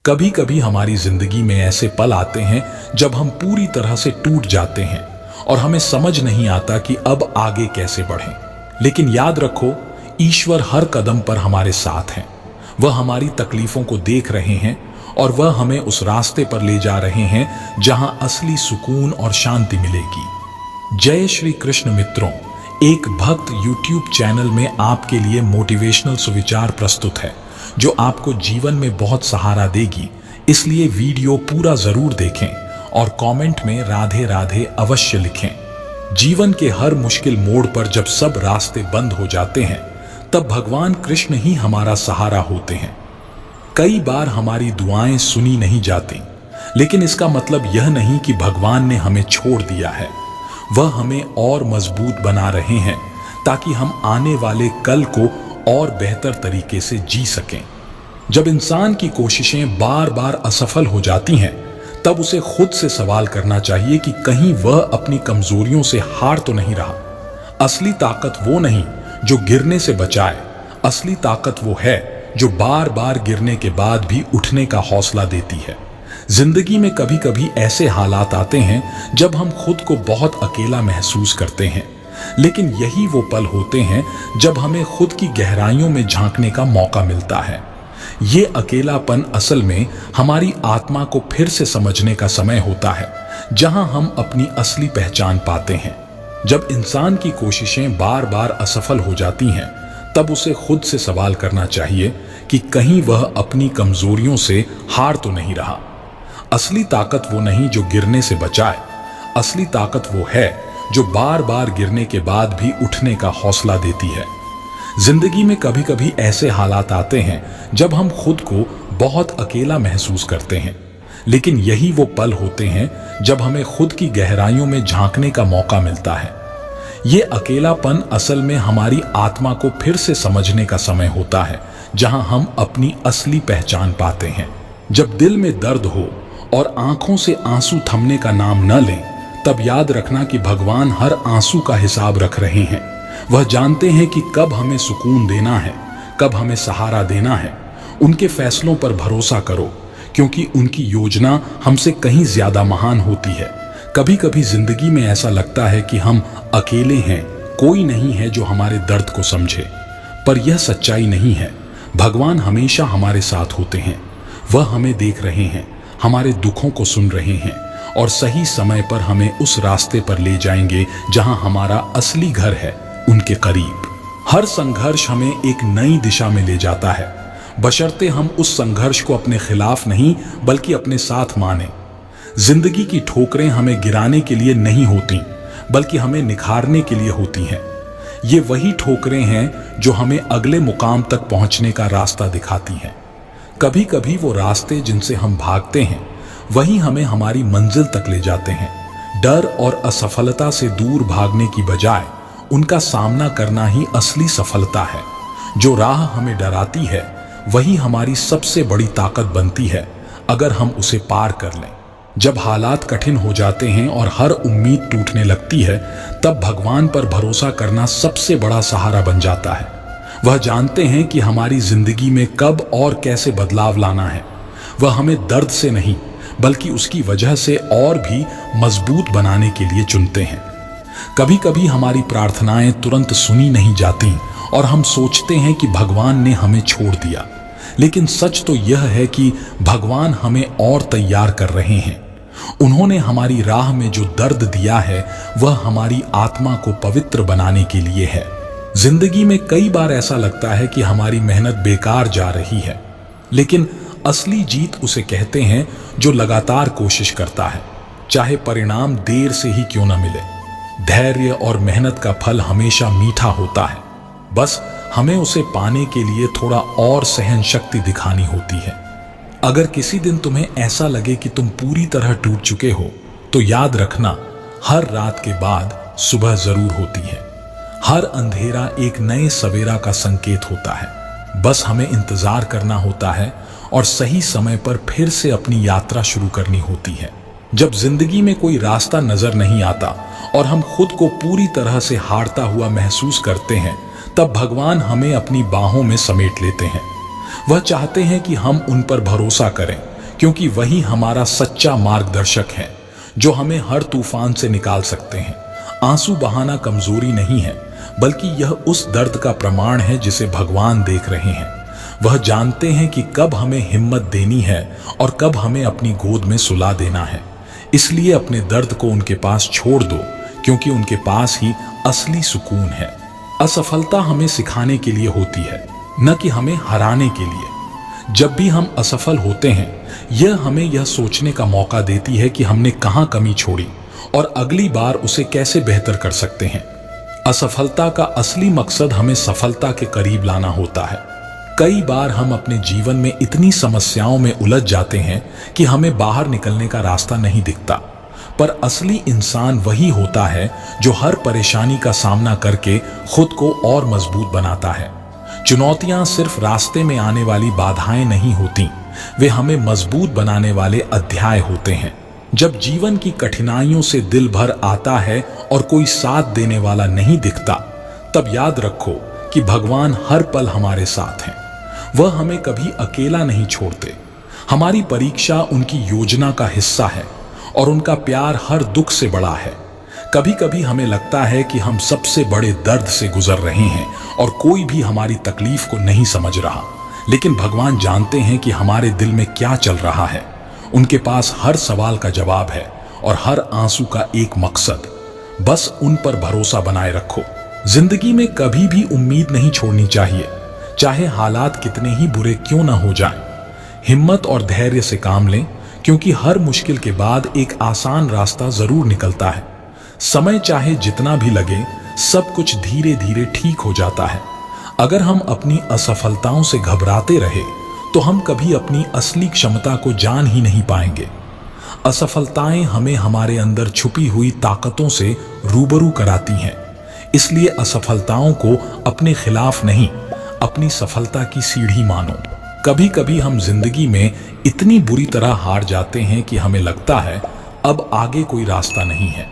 कभी कभी हमारी जिंदगी में ऐसे पल आते हैं जब हम पूरी तरह से टूट जाते हैं और हमें समझ नहीं आता कि अब आगे कैसे बढ़ें। लेकिन याद रखो, ईश्वर हर कदम पर हमारे साथ हैं। वह हमारी तकलीफों को देख रहे हैं और वह हमें उस रास्ते पर ले जा रहे हैं जहां असली सुकून और शांति मिलेगी। जय श्री कृष्ण मित्रों, एक भक्त यूट्यूब चैनल में आपके लिए मोटिवेशनल सुविचार प्रस्तुत है जो आपको जीवन में बहुत सहारा देगी। इसलिए वीडियो पूरा जरूर देखें और कमेंट में राधे राधे अवश्य लिखें। जीवन के हर मुश्किल मोड़ पर जब सब रास्ते बंद हो जाते हैं तब भगवान कृष्ण ही हमारा सहारा होते हैं। कई बार हमारी दुआएं सुनी नहीं जाती, लेकिन इसका मतलब यह नहीं कि भगवान ने हमें छोड़ दिया है। वह हमें और मजबूत बना रहे हैं ताकि हम आने वाले कल को और बेहतर तरीके से जी सकें। जब इंसान की कोशिशें बार बार असफल हो जाती हैं, तब उसे खुद से सवाल करना चाहिए कि कहीं वह अपनी कमजोरियों से हार तो नहीं रहा। असली ताकत वो नहीं जो गिरने से बचाए, असली ताकत वो है जो बार बार गिरने के बाद भी उठने का हौसला देती है। जिंदगी में कभी कभी ऐसे हालात आते हैं जब हम खुद को बहुत अकेला महसूस करते हैं, लेकिन यही वो पल होते हैं जब हमें खुद की गहराइयों में झांकने का मौका मिलता है। ये अकेलापन असल में हमारी आत्मा को फिर से समझने का समय होता है, जहां हम अपनी असली पहचान पाते हैं। जब इंसान की कोशिशें बार बार असफल हो जाती हैं, तब उसे खुद से सवाल करना चाहिए कि कहीं वह अपनी कमजोरियों से हार तो नहीं रहा। असली ताकत वो नहीं जो गिरने से बचाए, असली ताकत वो है जो बार बार गिरने के बाद भी उठने का हौसला देती है। जिंदगी में कभी कभी ऐसे हालात आते हैं जब हम खुद को बहुत अकेला महसूस करते हैं, लेकिन यही वो पल होते हैं जब हमें खुद की गहराइयों में झांकने का मौका मिलता है। ये अकेलापन असल में हमारी आत्मा को फिर से समझने का समय होता है, जहां हम अपनी असली पहचान पाते हैं। जब दिल में दर्द हो और आंखों से आंसू थमने का नाम न लें, तब याद रखना कि भगवान हर आंसू का हिसाब रख रहे हैं। वह जानते हैं कि कब हमें सुकून देना है, कब हमें सहारा देना है। उनके फैसलों पर भरोसा करो, क्योंकि उनकी योजना हमसे कहीं ज्यादा महान होती है। कभी कभी जिंदगी में ऐसा लगता है कि हम अकेले हैं, कोई नहीं है जो हमारे दर्द को समझे, पर यह सच्चाई नहीं है। भगवान हमेशा हमारे साथ होते हैं। वह हमें देख रहे हैं, हमारे दुखों को सुन रहे हैं और सही समय पर हमें उस रास्ते पर ले जाएंगे जहां हमारा असली घर है, उनके करीब। हर संघर्ष हमें एक नई दिशा में ले जाता है, बशर्ते हम उस संघर्ष को अपने खिलाफ नहीं बल्कि अपने साथ माने। जिंदगी की ठोकरें हमें गिराने के लिए नहीं होती, बल्कि हमें निखारने के लिए होती हैं। ये वही ठोकरें हैं जो हमें अगले मुकाम तक पहुंचने का रास्ता दिखाती हैं। कभी कभी वो रास्ते जिनसे हम भागते हैं वही हमें हमारी मंजिल तक ले जाते हैं। डर और असफलता से दूर भागने की बजाय उनका सामना करना ही असली सफलता है। जो राह हमें डराती है वही हमारी सबसे बड़ी ताकत बनती है, अगर हम उसे पार कर लें। जब हालात कठिन हो जाते हैं और हर उम्मीद टूटने लगती है, तब भगवान पर भरोसा करना सबसे बड़ा सहारा बन जाता है। वह जानते हैं कि हमारी जिंदगी में कब और कैसे बदलाव लाना है। वह हमें दर्द से नहीं बल्कि उसकी वजह से और भी मजबूत बनाने के लिए चुनते हैं। कभी कभी हमारी प्रार्थनाएं तुरंत सुनी नहीं जाती और हम सोचते हैं कि भगवान ने हमें छोड़ दिया, लेकिन सच तो यह है कि भगवान हमें और तैयार कर रहे हैं। उन्होंने हमारी राह में जो दर्द दिया है वह हमारी आत्मा को पवित्र बनाने के लिए है। जिंदगी में कई बार ऐसा लगता है कि हमारी मेहनत बेकार जा रही है, लेकिन असली जीत उसे कहते हैं जो लगातार कोशिश करता है, चाहे परिणाम देर से ही क्यों न मिले। धैर्य और मेहनत का फल हमेशा मीठा होता है, बस हमें उसे पाने के लिए थोड़ा और सहन शक्ति दिखानी होती है। अगर किसी दिन तुम्हें ऐसा लगे कि तुम पूरी तरह टूट चुके हो, तो याद रखना, हर रात के बाद सुबह जरूर होती है। हर अंधेरा एक नए सवेरा का संकेत होता है। बस हमें इंतजार करना होता है और सही समय पर फिर से अपनी यात्रा शुरू करनी होती है। जब जिंदगी में कोई रास्ता नजर नहीं आता और हम खुद को पूरी तरह से हारता हुआ महसूस करते हैं, तब भगवान हमें अपनी बाहों में समेट लेते हैं। वह चाहते हैं कि हम उन पर भरोसा करें, क्योंकि वही हमारा सच्चा मार्गदर्शक है जो हमें हर तूफान से निकाल सकते हैं। आंसू बहाना कमजोरी नहीं है, बल्कि यह उस दर्द का प्रमाण है जिसे भगवान देख रहे हैं। वह जानते हैं कि कब हमें हिम्मत देनी है और कब हमें अपनी गोद में सुला देना है। इसलिए अपने दर्द को उनके पास छोड़ दो, क्योंकि उनके पास ही असली सुकून है। असफलता हमें सिखाने के लिए होती है, न कि हमें हराने के लिए। जब भी हम असफल होते हैं, यह हमें यह सोचने का मौका देती है कि हमने कहाँ कमी छोड़ी और अगली बार उसे कैसे बेहतर कर सकते हैं। असफलता का असली मकसद हमें सफलता के करीब लाना होता है। कई बार हम अपने जीवन में इतनी समस्याओं में उलझ जाते हैं कि हमें बाहर निकलने का रास्ता नहीं दिखता, पर असली इंसान वही होता है जो हर परेशानी का सामना करके खुद को और मजबूत बनाता है। चुनौतियां सिर्फ रास्ते में आने वाली बाधाएं नहीं होती, वे हमें मजबूत बनाने वाले अध्याय होते हैं। जब जीवन की कठिनाइयों से दिल भर आता है और कोई साथ देने वाला नहीं दिखता, तब याद रखो कि भगवान हर पल हमारे साथ हैं। वह हमें कभी अकेला नहीं छोड़ते। हमारी परीक्षा उनकी योजना का हिस्सा है और उनका प्यार हर दुख से बड़ा है। कभी कभी हमें लगता है कि हम सबसे बड़े दर्द से गुजर रहे हैं और कोई भी हमारी तकलीफ को नहीं समझ रहा, लेकिन भगवान जानते हैं कि हमारे दिल में क्या चल रहा है। उनके पास हर सवाल का जवाब है और हर आंसू का एक मकसद। बस उन पर भरोसा बनाए रखो। जिंदगी में कभी भी उम्मीद नहीं छोड़नी चाहिए, चाहे हालात कितने ही बुरे क्यों ना हो जाएं। हिम्मत और धैर्य से काम लें, क्योंकि हर मुश्किल के बाद एक आसान रास्ता जरूर निकलता है। समय चाहे जितना भी लगे, सब कुछ धीरे धीरे ठीक हो जाता है। अगर हम अपनी असफलताओं से घबराते रहे तो हम कभी अपनी असली क्षमता को जान ही नहीं पाएंगे। असफलताएं हमें हमारे अंदर छुपी हुई ताकतों से रूबरू कराती हैं। इसलिए असफलताओं को अपने खिलाफ नहीं, अपनी सफलता की सीढ़ी मानो। कभी कभी हम जिंदगी में इतनी बुरी तरह हार जाते हैं कि हमें लगता है अब आगे कोई रास्ता नहीं है।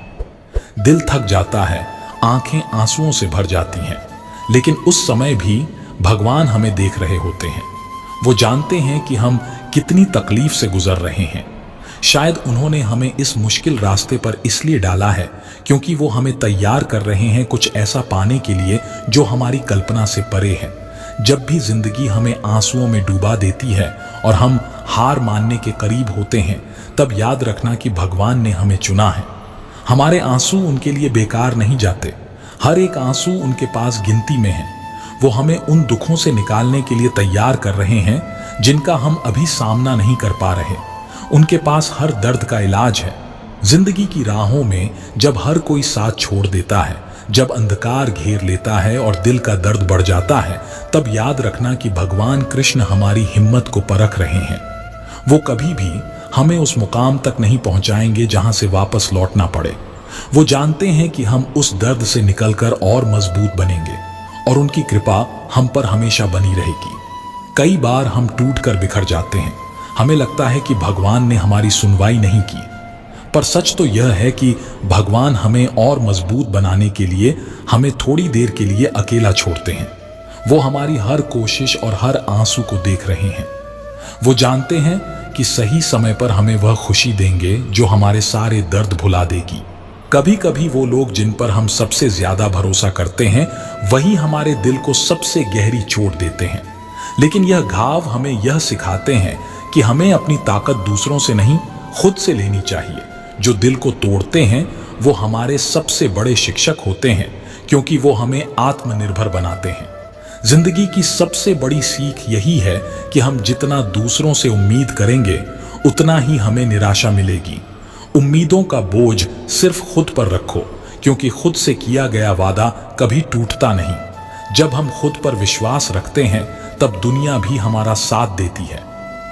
दिल थक जाता है, आंखें आंसुओं से भर जाती हैं, लेकिन उस समय भी भगवान हमें देख रहे होते हैं। वो जानते हैं कि हम कितनी तकलीफ से गुजर रहे हैं। शायद उन्होंने हमें इस मुश्किल रास्ते पर इसलिए डाला है क्योंकि वो हमें तैयार कर रहे हैं कुछ ऐसा पाने के लिए जो हमारी कल्पना से परे है। जब भी जिंदगी हमें आंसुओं में डूबा देती है और हम हार मानने के करीब होते हैं, तब याद रखना कि भगवान ने हमें चुना है। हमारे आंसू उनके लिए बेकार नहीं जाते। हर एक आंसू उनके पास गिनती में है। वो हमें उन दुखों से निकालने के लिए तैयार कर रहे हैं जिनका हम अभी सामना नहीं कर पा रहे। उनके पास हर दर्द का इलाज है। जिंदगी की राहों में जब हर कोई साथ छोड़ देता है, जब अंधकार घेर लेता है और दिल का दर्द बढ़ जाता है, तब याद रखना कि भगवान कृष्ण हमारी हिम्मत को परख रहे हैं। वो कभी भी हमें उस मुकाम तक नहीं पहुंचाएंगे जहां से वापस लौटना पड़े। वो जानते हैं कि हम उस दर्द से निकलकर और मजबूत बनेंगे और उनकी कृपा हम पर हमेशा बनी रहेगी। कई बार हम टूटकर बिखर जाते हैं। हमें लगता है कि भगवान ने हमारी सुनवाई नहीं की, पर सच तो यह है कि भगवान हमें और मजबूत बनाने के लिए हमें थोड़ी देर के लिए अकेला छोड़ते हैं। वो हमारी हर कोशिश और हर आंसू को देख रहे हैं। वो जानते हैं कि सही समय पर हमें वह खुशी देंगे जो हमारे सारे दर्द भुला देगी। कभी कभी वो लोग जिन पर हम सबसे ज्यादा भरोसा करते हैं, वही हमारे दिल को सबसे गहरी चोट देते हैं। लेकिन यह घाव हमें यह सिखाते हैं कि हमें अपनी ताकत दूसरों से नहीं, खुद से लेनी चाहिए। जो दिल को तोड़ते हैं वो हमारे सबसे बड़े शिक्षक होते हैं, क्योंकि वो हमें आत्मनिर्भर बनाते हैं। जिंदगी की सबसे बड़ी सीख यही है कि हम जितना दूसरों से उम्मीद करेंगे, उतना ही हमें निराशा मिलेगी। उम्मीदों का बोझ सिर्फ खुद पर रखो, क्योंकि खुद से किया गया वादा कभी टूटता नहीं। जब हम खुद पर विश्वास रखते हैं, तब दुनिया भी हमारा साथ देती है।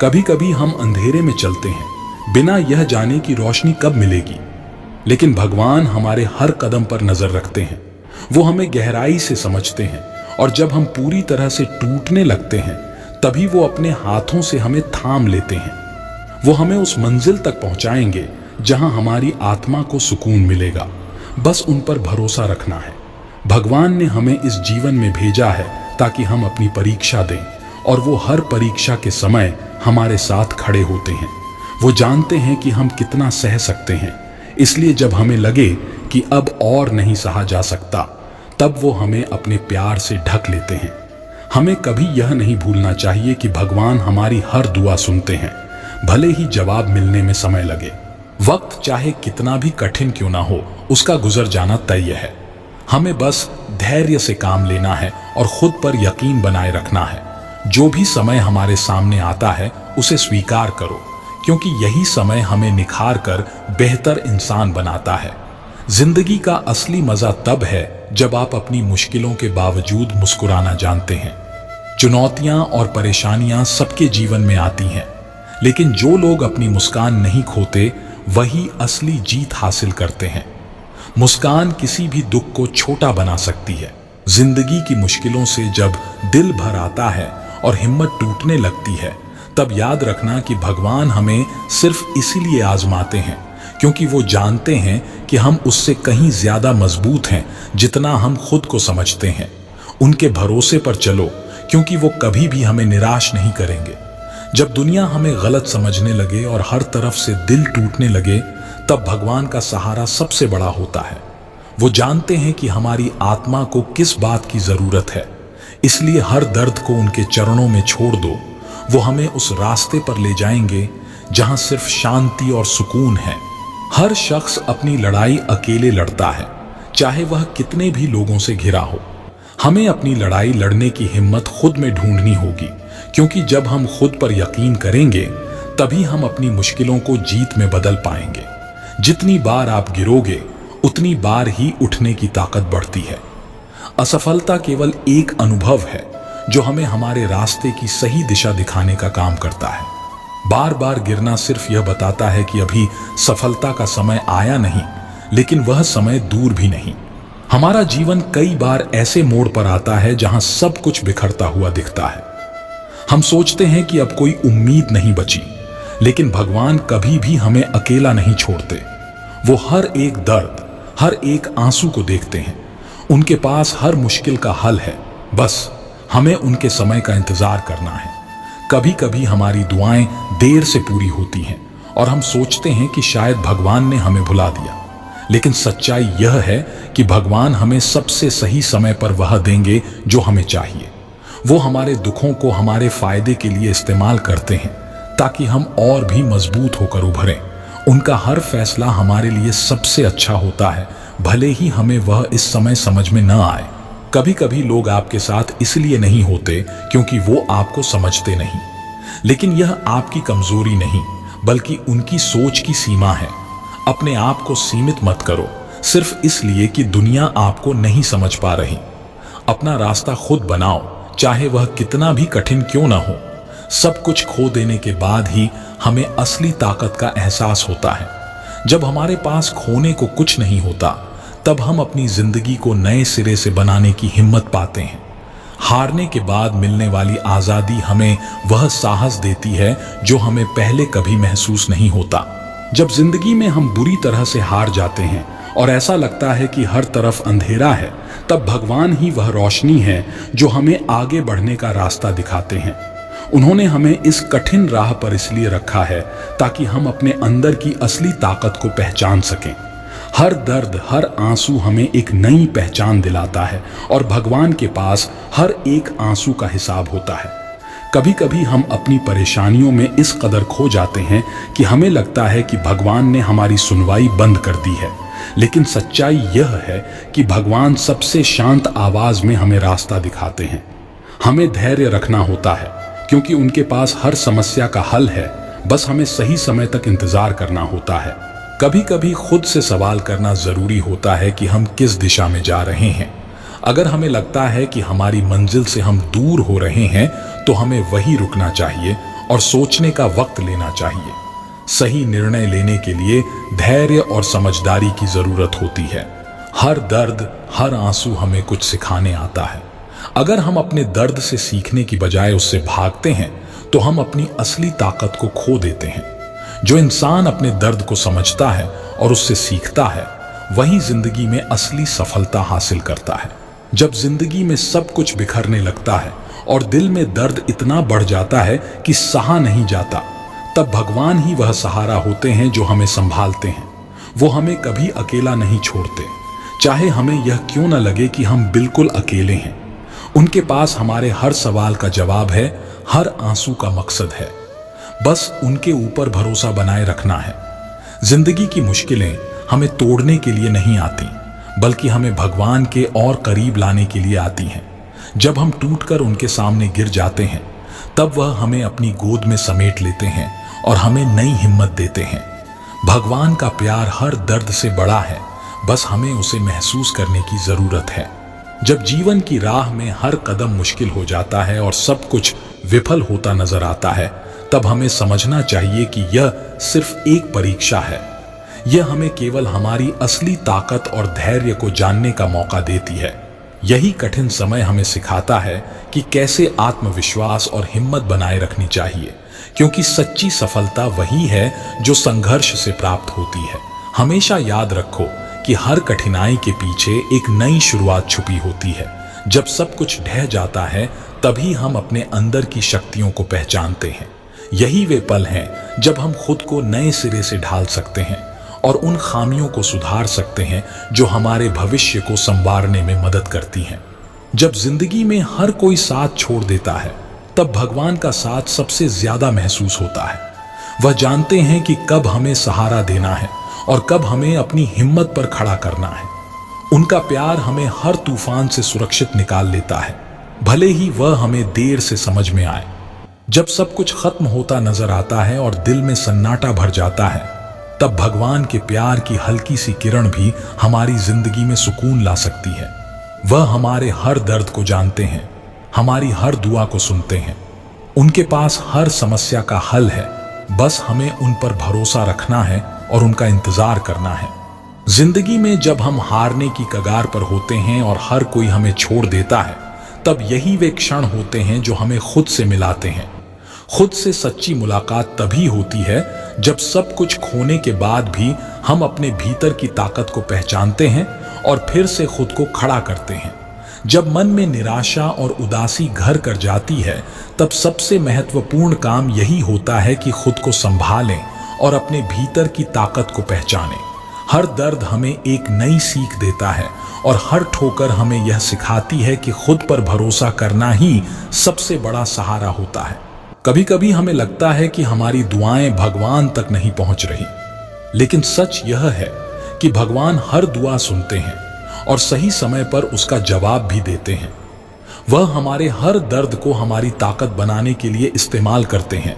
कभी कभी हम अंधेरे में चलते हैं, बिना यह जाने कि रोशनी कब मिलेगी, लेकिन भगवान हमारे हर कदम पर नजर रखते हैं। वो हमें गहराई से समझते हैं और जब हम पूरी तरह से टूटने लगते हैं, तभी वो अपने हाथों से हमें थाम लेते हैं। वो हमें उस मंजिल तक पहुंचाएंगे जहां हमारी आत्मा को सुकून मिलेगा। बस उन पर भरोसा रखना है। भगवान ने हमें इस जीवन में भेजा है ताकि हम अपनी परीक्षा दें, और वो हर परीक्षा के समय हमारे साथ खड़े होते हैं। वो जानते हैं कि हम कितना सह सकते हैं, इसलिए जब हमें लगे कि अब और नहीं सहा जा सकता, तब वो हमें अपने प्यार से ढक लेते हैं। हमें कभी यह नहीं भूलना चाहिए कि भगवान हमारी हर दुआ सुनते हैं, भले ही जवाब मिलने में समय लगे। वक्त चाहे कितना भी कठिन क्यों ना हो, उसका गुजर जाना तय है। हमें बस धैर्य से काम लेना है और खुद पर यकीन बनाए रखना है। जो भी समय हमारे सामने आता है उसे स्वीकार करो, क्योंकि यही समय हमें निखार कर बेहतर इंसान बनाता है। जिंदगी का असली मजा तब है जब आप अपनी मुश्किलों के बावजूद मुस्कुराना जानते हैं। चुनौतियां और परेशानियां सबके जीवन में आती हैं, लेकिन जो लोग अपनी मुस्कान नहीं खोते वही असली जीत हासिल करते हैं। मुस्कान किसी भी दुख को छोटा बना सकती है। जिंदगी की मुश्किलों से जब दिल भर आता है और हिम्मत टूटने लगती है, तब याद रखना कि भगवान हमें सिर्फ इसीलिए आजमाते हैं क्योंकि वो जानते हैं कि हम उससे कहीं ज्यादा मजबूत हैं जितना हम खुद को समझते हैं। उनके भरोसे पर चलो, क्योंकि वो कभी भी हमें निराश नहीं करेंगे। जब दुनिया हमें गलत समझने लगे और हर तरफ से दिल टूटने लगे, तब भगवान का सहारा सबसे बड़ा होता है। वो जानते हैं कि हमारी आत्मा को किस बात की जरूरत है, इसलिए हर दर्द को उनके चरणों में छोड़ दो। वो हमें उस रास्ते पर ले जाएंगे जहां सिर्फ शांति और सुकून है। हर शख्स अपनी लड़ाई अकेले लड़ता है, चाहे वह कितने भी लोगों से घिरा हो। हमें अपनी लड़ाई लड़ने की हिम्मत खुद में ढूंढनी होगी, क्योंकि जब हम खुद पर यकीन करेंगे तभी हम अपनी मुश्किलों को जीत में बदल पाएंगे। जितनी बार आप गिरोगे उतनी बार ही उठने की ताकत बढ़ती है। असफलता केवल एक अनुभव है जो हमें हमारे रास्ते की सही दिशा दिखाने का काम करता है। बार बार गिरना सिर्फ यह बताता है कि अभी सफलता का समय आया नहीं, लेकिन वह समय दूर भी नहीं। हमारा जीवन कई बार ऐसे मोड़ पर आता है जहां सब कुछ बिखरता हुआ दिखता है। हम सोचते हैं कि अब कोई उम्मीद नहीं बची, लेकिन भगवान कभी भी हमें अकेला नहीं छोड़ते। वो हर एक दर्द, हर एक आंसू को देखते हैं। उनके पास हर मुश्किल का हल है, बस हमें उनके समय का इंतजार करना है। कभी कभी हमारी दुआएं देर से पूरी होती हैं और हम सोचते हैं कि शायद भगवान ने हमें भुला दिया, लेकिन सच्चाई यह है कि भगवान हमें सबसे सही समय पर वह देंगे जो हमें चाहिए। वो हमारे दुखों को हमारे फायदे के लिए इस्तेमाल करते हैं ताकि हम और भी मजबूत होकर उभरें। उनका हर फैसला हमारे लिए सबसे अच्छा होता है, भले ही हमें वह इस समय समझ में न आए। कभी कभी लोग आपके साथ इसलिए नहीं होते क्योंकि वो आपको समझते नहीं, लेकिन यह आपकी कमजोरी नहीं बल्कि उनकी सोच की सीमा है। अपने आप को सीमित मत करो सिर्फ इसलिए कि दुनिया आपको नहीं समझ पा रही। अपना रास्ता खुद बनाओ, चाहे वह कितना भी कठिन क्यों ना हो। सब कुछ खो देने के बाद ही हमें असली ताकत का एहसास होता है। जब हमारे पास खोने को कुछ नहीं होता, तब हम अपनी जिंदगी को नए सिरे से बनाने की हिम्मत पाते हैं। हारने के बाद मिलने वाली आजादी हमें वह साहस देती है जो हमें पहले कभी महसूस नहीं होता। जब जिंदगी में हम बुरी तरह से हार जाते हैं और ऐसा लगता है कि हर तरफ अंधेरा है, तब भगवान ही वह रोशनी है जो हमें आगे बढ़ने का रास्ता दिखाते हैं। उन्होंने हमें इस कठिन राह पर इसलिए रखा है ताकि हम अपने अंदर की असली ताकत को पहचान सकें। हर दर्द, हर आंसू हमें एक नई पहचान दिलाता है और भगवान के पास हर एक आंसू का हिसाब होता है। कभी कभी हम अपनी परेशानियों में इस कदर खो जाते हैं कि हमें लगता है कि भगवान ने हमारी सुनवाई बंद कर दी है, लेकिन सच्चाई यह है कि भगवान सबसे शांत आवाज में हमें रास्ता दिखाते हैं। हमें धैर्य रखना होता है क्योंकि उनके पास हर समस्या का हल है, बस हमें सही समय तक इंतजार करना होता है। कभी कभी खुद से सवाल करना जरूरी होता है कि हम किस दिशा में जा रहे हैं। अगर हमें लगता है कि हमारी मंजिल से हम दूर हो रहे हैं, तो हमें वहीं रुकना चाहिए और सोचने का वक्त लेना चाहिए। सही निर्णय लेने के लिए धैर्य और समझदारी की जरूरत होती है। हर दर्द, हर आंसू हमें कुछ सिखाने आता है। अगर हम अपने दर्द से सीखने की बजाय उससे भागते हैं, तो हम अपनी असली ताकत को खो देते हैं। जो इंसान अपने दर्द को समझता है और उससे सीखता है, वही जिंदगी में असली सफलता हासिल करता है। जब जिंदगी में सब कुछ बिखरने लगता है और दिल में दर्द इतना बढ़ जाता है कि सहा नहीं जाता, तब भगवान ही वह सहारा होते हैं जो हमें संभालते हैं। वो हमें कभी अकेला नहीं छोड़ते, चाहे हमें यह क्यों न लगे कि हम बिल्कुल अकेले हैं। उनके पास हमारे हर सवाल का जवाब है, हर आंसू का मकसद है। बस उनके ऊपर भरोसा बनाए रखना है। जिंदगी की मुश्किलें हमें तोड़ने के लिए नहीं आती, बल्कि हमें भगवान के और करीब लाने के लिए आती हैं। जब हम टूटकर उनके सामने गिर जाते हैं, तब वह हमें अपनी गोद में समेट लेते हैं और हमें नई हिम्मत देते हैं। भगवान का प्यार हर दर्द से बड़ा है, बस हमें उसे महसूस करने की जरूरत है। जब जीवन की राह में हर कदम मुश्किल हो जाता है और सब कुछ विफल होता नजर आता है, तब हमें समझना चाहिए कि यह सिर्फ एक परीक्षा है। यह हमें केवल हमारी असली ताकत और धैर्य को जानने का मौका देती है। यही कठिन समय हमें सिखाता है कि कैसे आत्मविश्वास और हिम्मत बनाए रखनी चाहिए, क्योंकि सच्ची सफलता वही है जो संघर्ष से प्राप्त होती है। हमेशा याद रखो कि हर कठिनाई के पीछे एक नई शुरुआत छुपी होती है। जब सब कुछ ढह जाता है, तभी हम अपने अंदर की शक्तियों को पहचानते हैं। यही वे पल हैं जब हम खुद को नए सिरे से ढाल सकते हैं और उन खामियों को सुधार सकते हैं जो हमारे भविष्य को संवारने में मदद करती हैं। जब जिंदगी में हर कोई साथ छोड़ देता है, तब भगवान का साथ सबसे ज्यादा महसूस होता है। वह जानते हैं कि कब हमें सहारा देना है और कब हमें अपनी हिम्मत पर खड़ा करना है। उनका प्यार हमें हर तूफान से सुरक्षित निकाल लेता है, भले ही वह हमें देर से समझ में आए। जब सब कुछ खत्म होता नजर आता है और दिल में सन्नाटा भर जाता है, तब भगवान के प्यार की हल्की सी किरण भी हमारी जिंदगी में सुकून ला सकती है। वह हमारे हर दर्द को जानते हैं, हमारी हर दुआ को सुनते हैं। उनके पास हर समस्या का हल है, बस हमें उन पर भरोसा रखना है और उनका इंतजार करना है। जिंदगी में जब हम हारने की कगार पर होते हैं और हर कोई हमें छोड़ देता है, तब यही वे क्षण होते हैं जो हमें खुद से मिलाते हैं। खुद से सच्ची मुलाकात तभी होती है जब सब कुछ खोने के बाद भी हम अपने भीतर की ताकत को पहचानते हैं और फिर से खुद को खड़ा करते हैं। जब मन में निराशा और उदासी घर कर जाती है, तब सबसे महत्वपूर्ण काम यही होता है कि खुद को संभालें और अपने भीतर की ताकत को पहचानें। हर दर्द हमें एक नई सीख देता है और हर ठोकर हमें यह सिखाती है कि खुद पर भरोसा करना ही सबसे बड़ा सहारा होता है। कभी कभी हमें लगता है कि हमारी दुआएं भगवान तक नहीं पहुंच रही, लेकिन सच यह है कि भगवान हर दुआ सुनते हैं और सही समय पर उसका जवाब भी देते हैं। वह हमारे हर दर्द को हमारी ताकत बनाने के लिए इस्तेमाल करते हैं,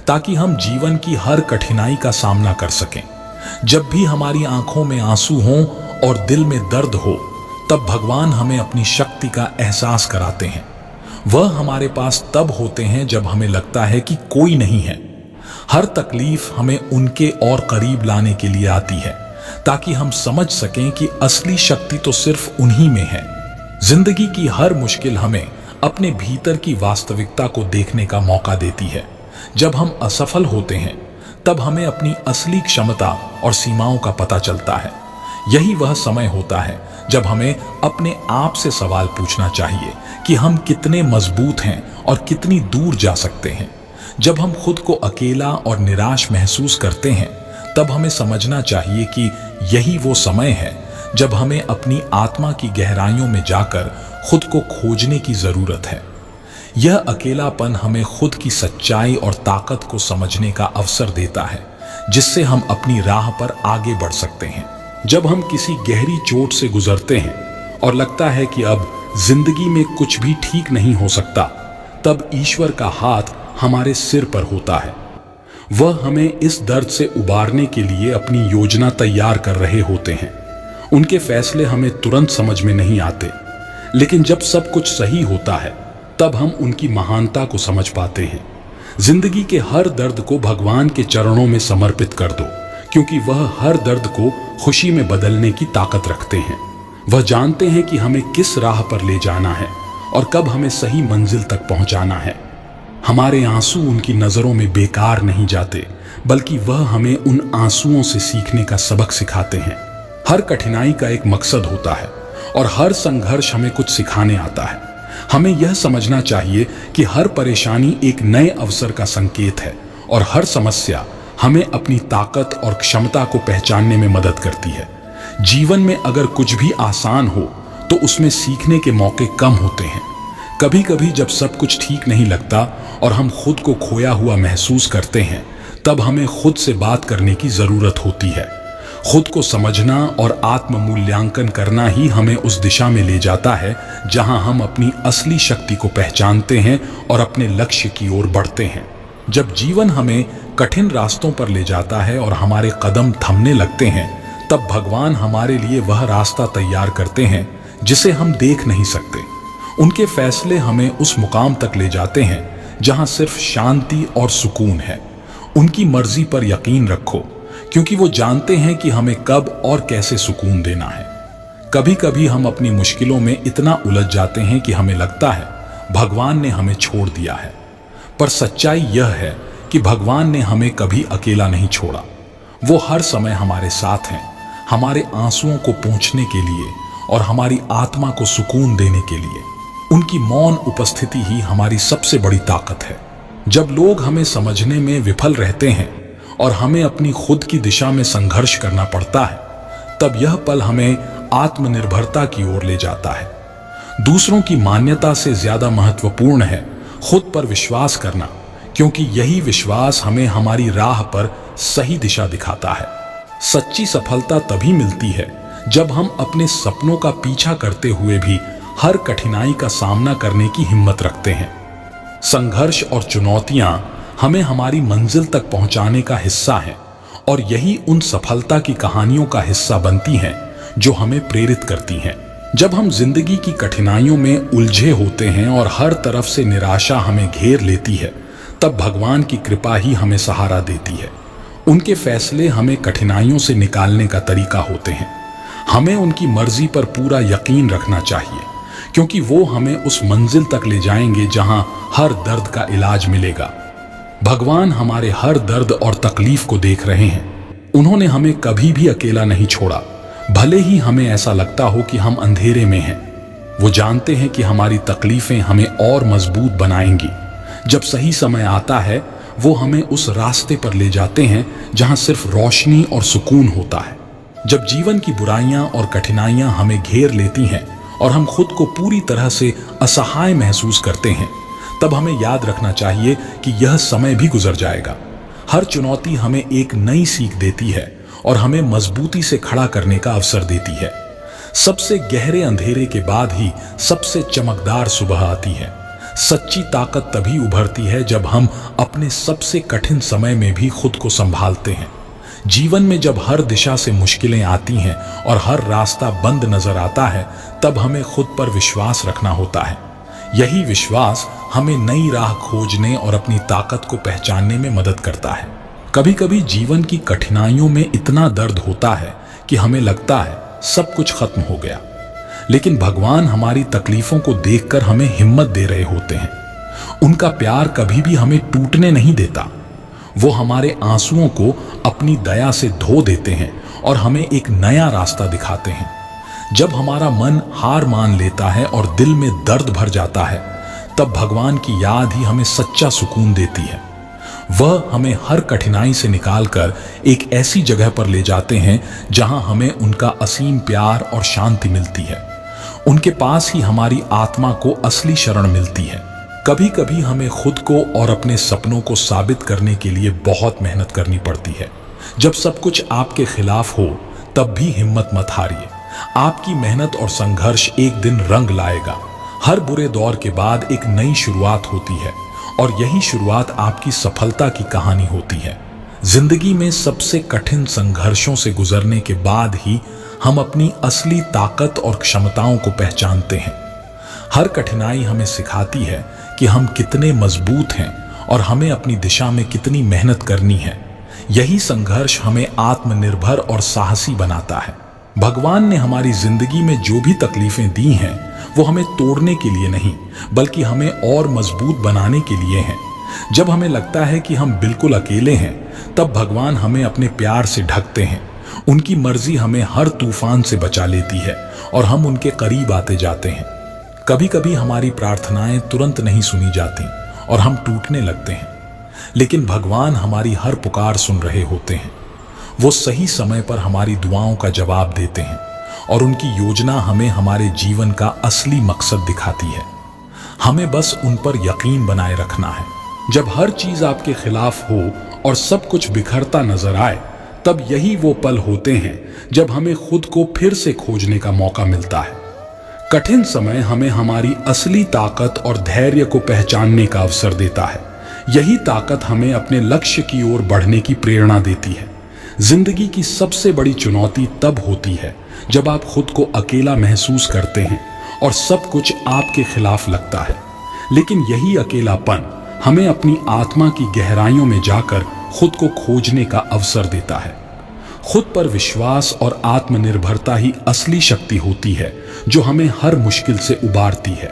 ताकि हम जीवन की हर कठिनाई का सामना कर सकें। जब भी हमारी आंखों में आंसू हों और दिल में दर्द हो, तब भगवान हमें अपनी शक्ति का एहसास कराते हैं। वह हमारे पास तब होते हैं जब हमें लगता है कि कोई नहीं है। हर तकलीफ हमें उनके और करीब लाने के लिए आती है, ताकि हम समझ सकें कि असली शक्ति तो सिर्फ उन्हीं में है। जिंदगी की हर मुश्किल हमें अपने भीतर की वास्तविकता को देखने का मौका देती है। जब हम असफल होते हैं, तब हमें अपनी असली क्षमता और सीमाओं का पता चलता है। यही वह समय होता है जब हमें अपने आप से सवाल पूछना चाहिए कि हम कितने मजबूत हैं और कितनी दूर जा सकते हैं। जब हम खुद को अकेला और निराश महसूस करते हैं, तब हमें समझना चाहिए कि यही वो समय है जब हमें अपनी आत्मा की गहराइयों में जाकर खुद को खोजने की जरूरत है। यह अकेलापन हमें खुद की सच्चाई और ताकत को समझने का अवसर देता है, जिससे हम अपनी राह पर आगे बढ़ सकते हैं। जब हम किसी गहरी चोट से गुजरते हैं और लगता है कि अब जिंदगी में कुछ भी ठीक नहीं हो सकता, तब ईश्वर का हाथ हमारे सिर पर होता है। वह हमें इस दर्द से उबारने के लिए अपनी योजना तैयार कर रहे होते हैं। उनके फैसले हमें तुरंत समझ में नहीं आते, लेकिन जब सब कुछ सही होता है, तब हम उनकी महानता को समझ पाते हैं। जिंदगी के हर दर्द को भगवान के चरणों में समर्पित कर दो, क्योंकि वह हर दर्द को खुशी में बदलने की ताकत रखते हैं। वह जानते हैं कि हमें किस राह पर ले जाना है और कब हमें सही मंजिल तक पहुंचाना है। हमारे आंसू उनकी नजरों में बेकार नहीं जाते, बल्कि वह हमें उन आंसुओं से सीखने का सबक सिखाते हैं। हर कठिनाई का एक मकसद होता है और हर संघर्ष हमें कुछ सिखाने आता है। हमें यह समझना चाहिए कि हर परेशानी एक नए अवसर का संकेत है और हर समस्या हमें अपनी ताकत और क्षमता को पहचानने में मदद करती है। जीवन में अगर कुछ भी आसान हो तो उसमें सीखने के मौके कम होते हैं। कभी कभी जब सब कुछ ठीक नहीं लगता और हम खुद को खोया हुआ महसूस करते हैं, तब हमें खुद से बात करने की जरूरत होती है। खुद को समझना और आत्म मूल्यांकन करना ही हमें उस दिशा में ले जाता है जहां हम अपनी असली शक्ति को पहचानते हैं और अपने लक्ष्य की ओर बढ़ते हैं। जब जीवन हमें कठिन रास्तों पर ले जाता है और हमारे कदम थमने लगते हैं, तब भगवान हमारे लिए वह रास्ता तैयार करते हैं जिसे हम देख नहीं सकते। उनके फैसले हमें उस मुकाम तक ले जाते हैं जहां सिर्फ शांति और सुकून है। उनकी मर्जी पर यकीन रखो, क्योंकि वो जानते हैं कि हमें कब और कैसे सुकून देना है। कभी कभी हम अपनी मुश्किलों में इतना उलझ जाते हैं कि हमें लगता है भगवान ने हमें छोड़ दिया है, पर सच्चाई यह है कि भगवान ने हमें कभी अकेला नहीं छोड़ा। वो हर समय हमारे साथ हैं, हमारे आंसुओं को पोंछने के लिए और हमारी आत्मा को सुकून देने के लिए। उनकी मौन उपस्थिति ही हमारी सबसे बड़ी ताकत है। जब लोग हमें समझने में विफल रहते हैं और हमें अपनी खुद की दिशा में संघर्ष करना पड़ता है, तब यह पल हमें आत्मनिर्भरता की ओर ले जाता है। दूसरों की मान्यता से ज्यादा महत्वपूर्ण है खुद पर विश्वास करना, क्योंकि यही विश्वास हमें हमारी राह पर सही दिशा दिखाता है। सच्ची सफलता तभी मिलती है जब हम अपने सपनों का पीछा करते हुए भी हर कठिनाई का सामना करने की हिम्मत रखते हैं। संघर्ष और चुनौतियां हमें हमारी मंजिल तक पहुंचाने का हिस्सा हैं, और यही उन सफलता की कहानियों का हिस्सा बनती हैं जो हमें प्रेरित करती हैं। जब हम जिंदगी की कठिनाइयों में उलझे होते हैं और हर तरफ से निराशा हमें घेर लेती है, तब भगवान की कृपा ही हमें सहारा देती है। उनके फैसले हमें कठिनाइयों से निकालने का तरीका होते हैं। हमें उनकी मर्जी पर पूरा यकीन रखना चाहिए, क्योंकि वो हमें उस मंजिल तक ले जाएंगे जहां हर दर्द का इलाज मिलेगा। भगवान हमारे हर दर्द और तकलीफ को देख रहे हैं। उन्होंने हमें कभी भी अकेला नहीं छोड़ा, भले ही हमें ऐसा लगता हो कि हम अंधेरे में हैं। वो जानते हैं कि हमारी तकलीफें हमें और मजबूत बनाएंगी। जब सही समय आता है, वो हमें उस रास्ते पर ले जाते हैं जहां सिर्फ रोशनी और सुकून होता है। जब जीवन की बुराइयां और कठिनाइयां हमें घेर लेती हैं और हम खुद को पूरी तरह से असहाय महसूस करते हैं, तब हमें याद रखना चाहिए कि यह समय भी गुजर जाएगा। हर चुनौती हमें एक नई सीख देती है और हमें मजबूती से खड़ा करने का अवसर देती है। सबसे गहरे अंधेरे के बाद ही सबसे चमकदार सुबह आती है। सच्ची ताकत तभी उभरती है जब हम अपने सबसे कठिन समय में भी खुद को संभालते हैं। जीवन में जब हर दिशा से मुश्किलें आती हैं और हर रास्ता बंद नजर आता है, तब हमें खुद पर विश्वास रखना होता है। यही विश्वास हमें नई राह खोजने और अपनी ताकत को पहचानने में मदद करता है। कभी कभी जीवन की कठिनाइयों में इतना दर्द होता है कि हमें लगता है सब कुछ खत्म हो गया, लेकिन भगवान हमारी तकलीफों को देखकर हमें हिम्मत दे रहे होते हैं। उनका प्यार कभी भी हमें टूटने नहीं देता। वो हमारे आंसुओं को अपनी दया से धो देते हैं और हमें एक नया रास्ता दिखाते हैं। जब हमारा मन हार मान लेता है और दिल में दर्द भर जाता है, तब भगवान की याद ही हमें सच्चा सुकून देती है। वह हमें हर कठिनाई से निकालकर एक ऐसी जगह पर ले जाते हैं जहां हमें उनका असीम प्यार और शांति मिलती है। उनके पास ही हमारी आत्मा को असली शरण मिलती है। कभी कभी हमें खुद को और अपने सपनों को साबित करने के लिए बहुत मेहनत करनी पड़ती है। जब सब कुछ आपके खिलाफ हो, तब भी हिम्मत मत हारिए। आपकी मेहनत और संघर्ष एक दिन रंग लाएगा। हर बुरे दौर के बाद एक नई शुरुआत होती है, और यही शुरुआत आपकी सफलता की कहानी होती है। जिंदगी में सबसे कठिन संघर्षों से गुजरने के बाद ही हम अपनी असली ताकत और क्षमताओं को पहचानते हैं। हर कठिनाई हमें सिखाती है कि हम कितने मजबूत हैं और हमें अपनी दिशा में कितनी मेहनत करनी है। यही संघर्ष हमें आत्मनिर्भर और साहसी बनाता है। भगवान ने हमारी जिंदगी में जो भी तकलीफें दी हैं, वो हमें तोड़ने के लिए नहीं, बल्कि हमें और मजबूत बनाने के लिए हैं। जब हमें लगता है कि हम बिल्कुल अकेले हैं, तब भगवान हमें अपने प्यार से ढकते हैं। उनकी मर्जी हमें हर तूफान से बचा लेती है और हम उनके करीब आते जाते हैं। कभी कभी हमारी प्रार्थनाएं तुरंत नहीं सुनी जाती और हम टूटने लगते हैं, लेकिन भगवान हमारी हर पुकार सुन रहे होते हैं। वो सही समय पर हमारी दुआओं का जवाब देते हैं और उनकी योजना हमें हमारे जीवन का असली मकसद दिखाती है। हमें बस उन पर यकीन बनाए रखना है। जब हर चीज आपके खिलाफ हो और सब कुछ बिखरता नजर आए, तब यही वो पल होते हैं जब हमें खुद को फिर से खोजने का मौका मिलता है। कठिन समय हमें हमारी असली ताकत और धैर्य को पहचानने का अवसर देता है। यही ताकत हमें अपने लक्ष्य की ओर बढ़ने की प्रेरणा देती है। जिंदगी की सबसे बड़ी चुनौती तब होती है जब आप खुद को अकेला महसूस करते हैं और सब कुछ आपके खिलाफ लगता है। लेकिन यही अकेलापन हमें अपनी आत्मा की गहराइयों में जाकर खुद को खोजने का अवसर देता है। खुद पर विश्वास और आत्मनिर्भरता ही असली शक्ति होती है जो हमें हर मुश्किल से उबारती है।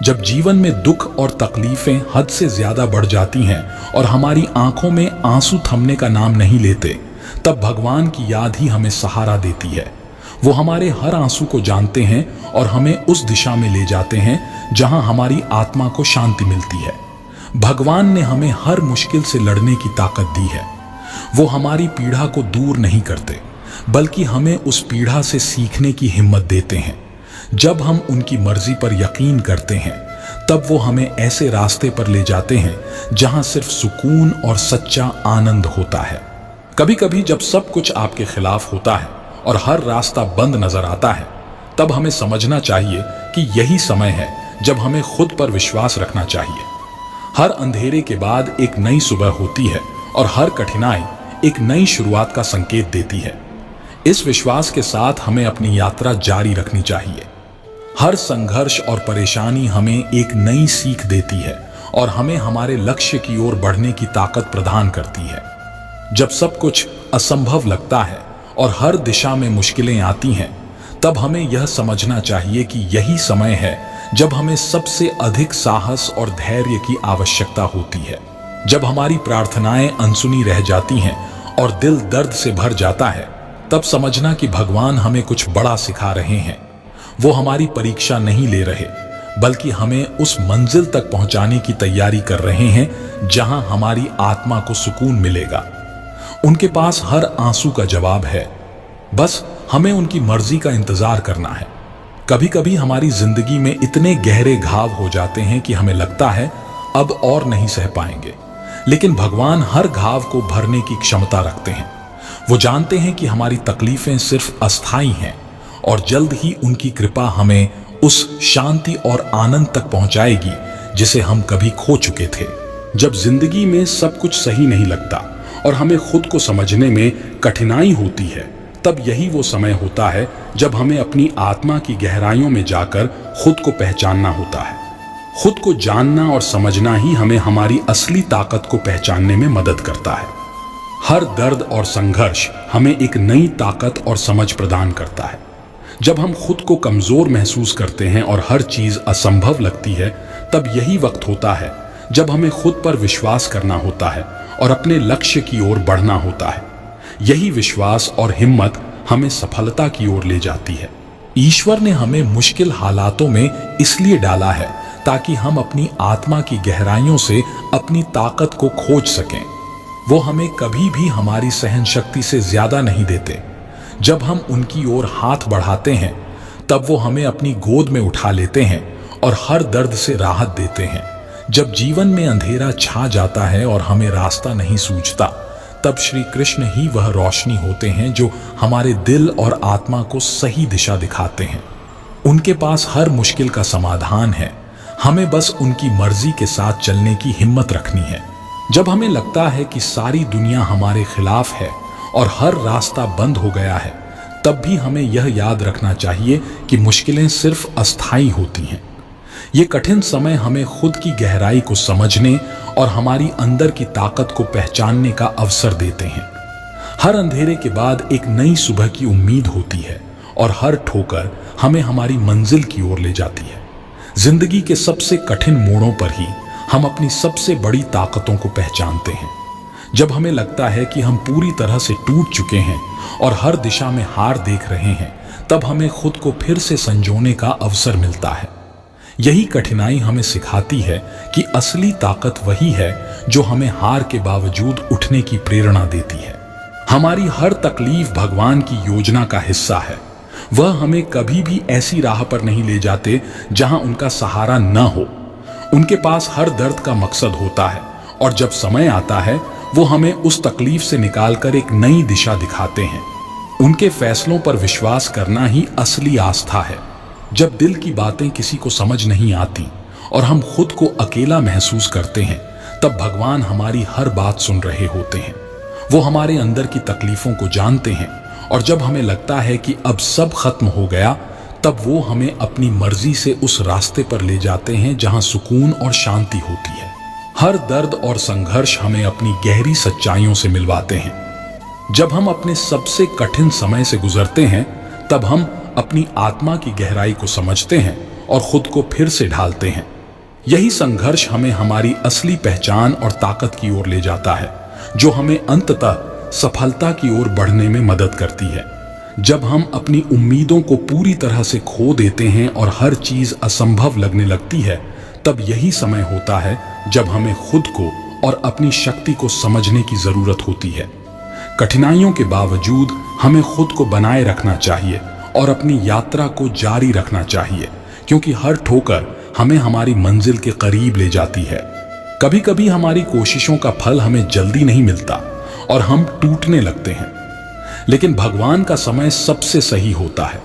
जब जीवन में दुख और तकलीफें हद से ज्यादा बढ़ जाती हैं और हमारी आंखों में आंसू थमने का नाम नहीं लेते, तब भगवान की याद ही हमें सहारा देती है। वो हमारे हर आंसू को जानते हैं और हमें उस दिशा में ले जाते हैं जहां हमारी आत्मा को शांति मिलती है। भगवान ने हमें हर मुश्किल से लड़ने की ताकत दी है। वो हमारी पीड़ा को दूर नहीं करते, बल्कि हमें उस पीड़ा से सीखने की हिम्मत देते हैं। जब हम उनकी मर्जी पर यकीन करते हैं, तब वो हमें ऐसे रास्ते पर ले जाते हैं जहां सिर्फ सुकून और सच्चा आनंद होता है। कभी कभी जब सब कुछ आपके खिलाफ होता है और हर रास्ता बंद नजर आता है, तब हमें समझना चाहिए कि यही समय है जब हमें खुद पर विश्वास रखना चाहिए। हर अंधेरे के बाद एक नई सुबह होती है और हर कठिनाई एक नई शुरुआत का संकेत देती है। इस विश्वास के साथ हमें अपनी यात्रा जारी रखनी चाहिए। हर संघर्ष और परेशानी हमें एक नई सीख देती है और हमें हमारे लक्ष्य की ओर बढ़ने की ताकत प्रदान करती है। जब सब कुछ असंभव लगता है और हर दिशा में मुश्किलें आती हैं, तब हमें यह समझना चाहिए कि यही समय है जब हमें सबसे अधिक साहस और धैर्य की आवश्यकता होती है। जब हमारी प्रार्थनाएं अनसुनी रह जाती हैं और दिल दर्द से भर जाता है, तब समझना कि भगवान हमें कुछ बड़ा सिखा रहे हैं। वो हमारी परीक्षा नहीं ले रहे, बल्कि हमें उस मंजिल तक पहुंचाने की तैयारी कर रहे हैं जहां हमारी आत्मा को सुकून मिलेगा। उनके पास हर आंसू का जवाब है, बस हमें उनकी मर्जी का इंतजार करना है। कभी कभी हमारी जिंदगी में इतने गहरे घाव हो जाते हैं कि हमें लगता है अब और नहीं सह पाएंगे, लेकिन भगवान हर घाव को भरने की क्षमता रखते हैं। वो जानते हैं कि हमारी तकलीफें सिर्फ अस्थायी हैं और जल्द ही उनकी कृपा हमें उस शांति और आनंद तक पहुंचाएगी जिसे हम कभी खो चुके थे। जब जिंदगी में सब कुछ सही नहीं लगता और हमें खुद को समझने में कठिनाई होती है, तब यही वो समय होता है जब हमें अपनी आत्मा की गहराइयों में जाकर खुद को पहचानना होता है। खुद को जानना और समझना ही हमें हमारी असली ताकत को पहचानने में मदद करता है। हर दर्द और संघर्ष हमें एक नई ताकत और समझ प्रदान करता है। जब हम खुद को कमजोर महसूस करते हैं और हर चीज असंभव लगती है, तब यही वक्त होता है जब हमें खुद पर विश्वास करना होता है और अपने लक्ष्य की ओर बढ़ना होता है। यही विश्वास और हिम्मत हमें सफलता की ओर ले जाती है। ईश्वर ने हमें मुश्किल हालातों में इसलिए डाला है ताकि हम अपनी आत्मा की गहराइयों से अपनी ताकत को खोज सकें। वो हमें कभी भी हमारी सहन शक्ति से ज्यादा नहीं देते। जब हम उनकी ओर हाथ बढ़ाते हैं, तब वो हमें अपनी गोद में उठा लेते हैं और हर दर्द से राहत देते हैं। जब जीवन में अंधेरा छा जाता है और हमें रास्ता नहीं सूझता, तब श्री कृष्ण ही वह रोशनी होते हैं जो हमारे दिल और आत्मा को सही दिशा दिखाते हैं। उनके पास हर मुश्किल का समाधान है। हमें बस उनकी मर्जी के साथ चलने की हिम्मत रखनी है। जब हमें लगता है कि सारी दुनिया हमारे खिलाफ है और हर रास्ता बंद हो गया है, तब भी हमें यह याद रखना चाहिए कि मुश्किलें सिर्फ अस्थायी होती हैं। ये कठिन समय हमें खुद की गहराई को समझने और हमारी अंदर की ताकत को पहचानने का अवसर देते हैं। हर अंधेरे के बाद एक नई सुबह की उम्मीद होती है और हर ठोकर हमें हमारी मंजिल की ओर ले जाती है। जिंदगी के सबसे कठिन मोड़ों पर ही हम अपनी सबसे बड़ी ताकतों को पहचानते हैं। जब हमें लगता है कि हम पूरी तरह से टूट चुके हैं और हर दिशा में हार देख रहे हैं, तब हमें खुद को फिर से संजोने का अवसर मिलता है। यही कठिनाई हमें सिखाती है कि असली ताकत वही है जो हमें हार के बावजूद उठने की प्रेरणा देती है। हमारी हर तकलीफ भगवान की योजना का हिस्सा है। वह हमें कभी भी ऐसी राह पर नहीं ले जाते जहां उनका सहारा न हो। उनके पास हर दर्द का मकसद होता है और जब समय आता है वो हमें उस तकलीफ से निकालकर एक नई दिशा दिखाते हैं। उनके फैसलों पर विश्वास करना ही असली आस्था है। जब दिल की बातें किसी को समझ नहीं आती और हम खुद को अकेला महसूस करते हैं, तब भगवान हमारी हर बात सुन रहे होते हैं। वो हमारे अंदर की तकलीफों को जानते हैं और जब हमें लगता है कि अब सब खत्म हो गया, तब वो हमें अपनी मर्जी से उस रास्ते पर ले जाते हैं जहां सुकून और शांति होती है। हर दर्द और संघर्ष हमें अपनी गहरी सच्चाइयों से मिलवाते हैं। जब हम अपने सबसे कठिन समय से गुजरते हैं, तब हम अपनी आत्मा की गहराई को समझते हैं और खुद को फिर से ढालते हैं। यही संघर्ष हमें हमारी असली पहचान और ताकत की ओर ले जाता है, जो हमें अंततः सफलता की ओर बढ़ने में मदद करती है। जब हम अपनी उम्मीदों को पूरी तरह से खो देते हैं और हर चीज असंभव लगने लगती है, तब यही समय होता है जब हमें खुद को और अपनी शक्ति को समझने की जरूरत होती है। कठिनाइयों के बावजूद हमें खुद को बनाए रखना चाहिए और अपनी यात्रा को जारी रखना चाहिए, क्योंकि हर ठोकर हमें हमारी मंजिल के करीब ले जाती है। कभी कभी हमारी कोशिशों का फल हमें जल्दी नहीं मिलता और हम टूटने लगते हैं, लेकिन भगवान का समय सबसे सही होता है।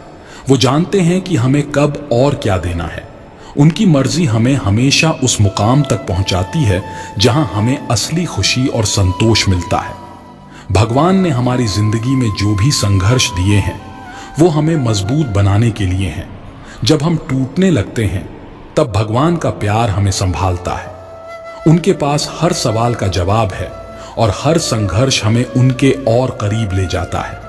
वो जानते हैं कि हमें कब और क्या देना है। उनकी मर्जी हमें हमेशा उस मुकाम तक पहुंचाती है जहां हमें असली खुशी और संतोष मिलता है। भगवान ने हमारी जिंदगी में जो भी संघर्ष दिए हैं, वो हमें मजबूत बनाने के लिए हैं। जब हम टूटने लगते हैं, तब भगवान का प्यार हमें संभालता है। उनके पास हर सवाल का जवाब है और हर संघर्ष हमें उनके और करीब ले जाता है।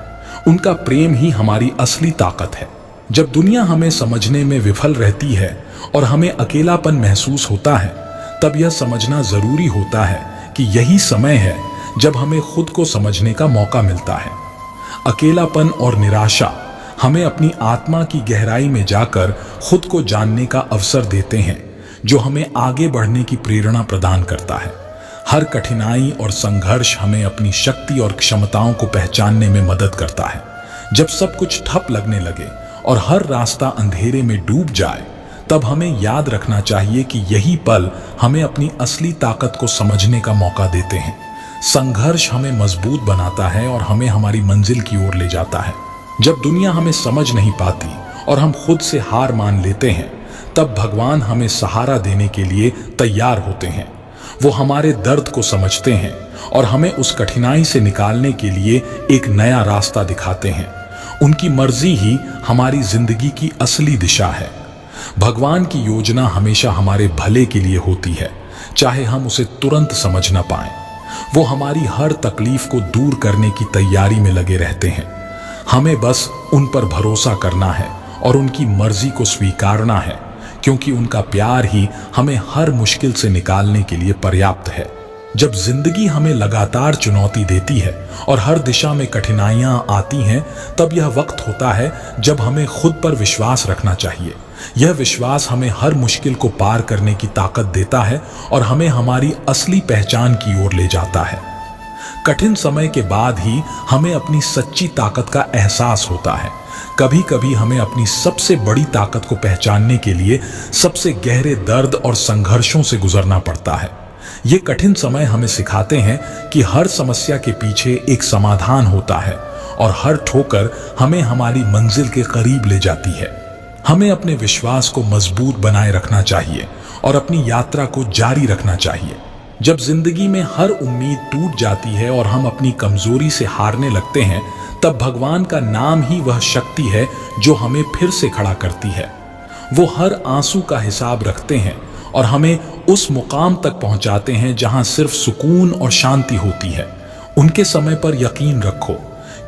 उनका प्रेम ही हमारी असली ताकत है। जब दुनिया हमें समझने में विफल रहती है और हमें अकेलापन महसूस होता है, तब यह समझना जरूरी होता है कि यही समय है जब हमें खुद को समझने का मौका मिलता है। अकेलापन और निराशा हमें अपनी आत्मा की गहराई में जाकर खुद को जानने का अवसर देते हैं, जो हमें आगे बढ़ने की प्रेरणा प्रदान करता है। हर कठिनाई और संघर्ष हमें अपनी शक्ति और क्षमताओं को पहचानने में मदद करता है। जब सब कुछ ठप लगने लगे और हर रास्ता अंधेरे में डूब जाए, तब हमें याद रखना चाहिए कि यही पल हमें अपनी असली ताकत को समझने का मौका देते हैं। संघर्ष हमें मजबूत बनाता है और हमें हमारी मंजिल की ओर ले जाता है। जब दुनिया हमें समझ नहीं पाती और हम खुद से हार मान लेते हैं, तब भगवान हमें सहारा देने के लिए तैयार होते हैं। वो हमारे दर्द को समझते हैं और हमें उस कठिनाई से निकालने के लिए एक नया रास्ता दिखाते हैं। उनकी मर्जी ही हमारी जिंदगी की असली दिशा है। भगवान की योजना हमेशा हमारे भले के लिए होती है, चाहे हम उसे तुरंत समझ न पाएं। वो हमारी हर तकलीफ को दूर करने की तैयारी में लगे रहते हैं। हमें बस उन पर भरोसा करना है और उनकी मर्जी को स्वीकारना है, क्योंकि उनका प्यार ही हमें हर मुश्किल से निकालने के लिए पर्याप्त है। जब जिंदगी हमें लगातार चुनौती देती है और हर दिशा में कठिनाइयां आती हैं, तब यह वक्त होता है जब हमें खुद पर विश्वास रखना चाहिए। यह विश्वास हमें हर मुश्किल को पार करने की ताकत देता है और हमें हमारी असली पहचान की ओर ले जाता है। कठिन समय के बाद ही हमें अपनी सच्ची ताकत का एहसास होता है। कभी कभी हमें अपनी सबसे बड़ी ताकत को पहचानने के लिए सबसे गहरे दर्द और संघर्षों से गुजरना पड़ता है। ये कठिन समय हमें सिखाते हैं कि हर समस्या के पीछे एक समाधान होता है और हर ठोकर हमें हमारी मंजिल के करीब ले जाती है। हमें अपने विश्वास को मजबूत बनाए रखना चाहिए और अपनी यात्रा को जारी रखना चाहिए। जब जिंदगी में हर उम्मीद टूट जाती है और हम अपनी कमजोरी से हारने लगते हैं, तब भगवान का नाम ही वह शक्ति है जो हमें फिर से खड़ा करती है। वो हर आंसू का हिसाब रखते हैं और हमें उस मुकाम तक पहुंचाते हैं जहां सिर्फ सुकून और शांति होती है। उनके समय पर यकीन रखो,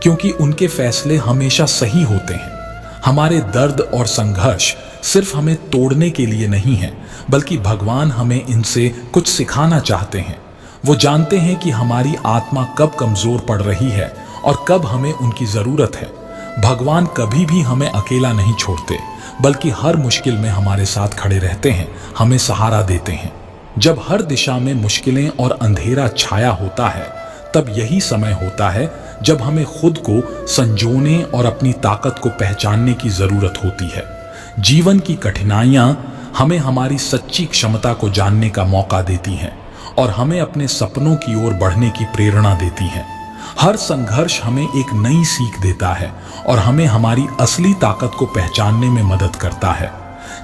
क्योंकि उनके फैसले हमेशा सही होते हैं। हमारे दर्द और संघर्ष सिर्फ हमें तोड़ने के लिए नहीं है, बल्कि भगवान हमें इनसे कुछ सिखाना चाहते हैं। वो जानते हैं कि हमारी आत्मा कब कमजोर पड़ रही है और कब हमें उनकी जरूरत है। भगवान कभी भी हमें अकेला नहीं छोड़ते, बल्कि हर मुश्किल में हमारे साथ खड़े रहते हैं, हमें सहारा देते हैं। जब हर दिशा में मुश्किलें और अंधेरा छाया होता है, तब यही समय होता है जब हमें खुद को संजोने और अपनी ताकत को पहचानने की जरूरत होती है। जीवन की कठिनाइयां हमें हमारी सच्ची क्षमता को जानने का मौका देती हैं और हमें अपने सपनों की ओर बढ़ने की प्रेरणा देती हैं। हर संघर्ष हमें एक नई सीख देता है और हमें हमारी असली ताकत को पहचानने में मदद करता है।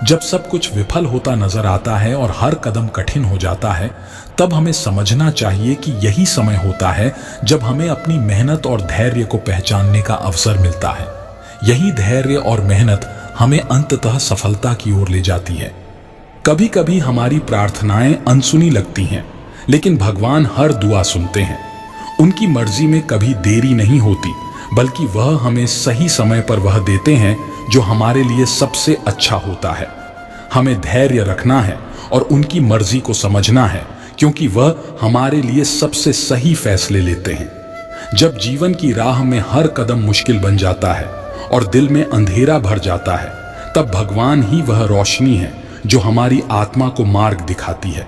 जब सब कुछ विफल होता नजर आता है और हर कदम कठिन हो जाता है, तब हमें समझना चाहिए कि यही समय होता है जब हमें अपनी मेहनत और धैर्य को पहचानने का अवसर मिलता है। यही धैर्य और मेहनत हमें अंततः सफलता की ओर ले जाती है। कभी कभी हमारी प्रार्थनाएं अनसुनी लगती हैं, लेकिन भगवान हर दुआ सुनते हैं। उनकी मर्जी में कभी देरी नहीं होती, बल्कि वह हमें सही समय पर वह देते हैं जो हमारे लिए सबसे अच्छा होता है। हमें धैर्य रखना है और उनकी मर्जी को समझना है, क्योंकि वह हमारे लिए सबसे सही फैसले लेते हैं। जब जीवन की राह में हर कदम मुश्किल बन जाता है और दिल में अंधेरा भर जाता है, तब भगवान ही वह रोशनी है जो हमारी आत्मा को मार्ग दिखाती है।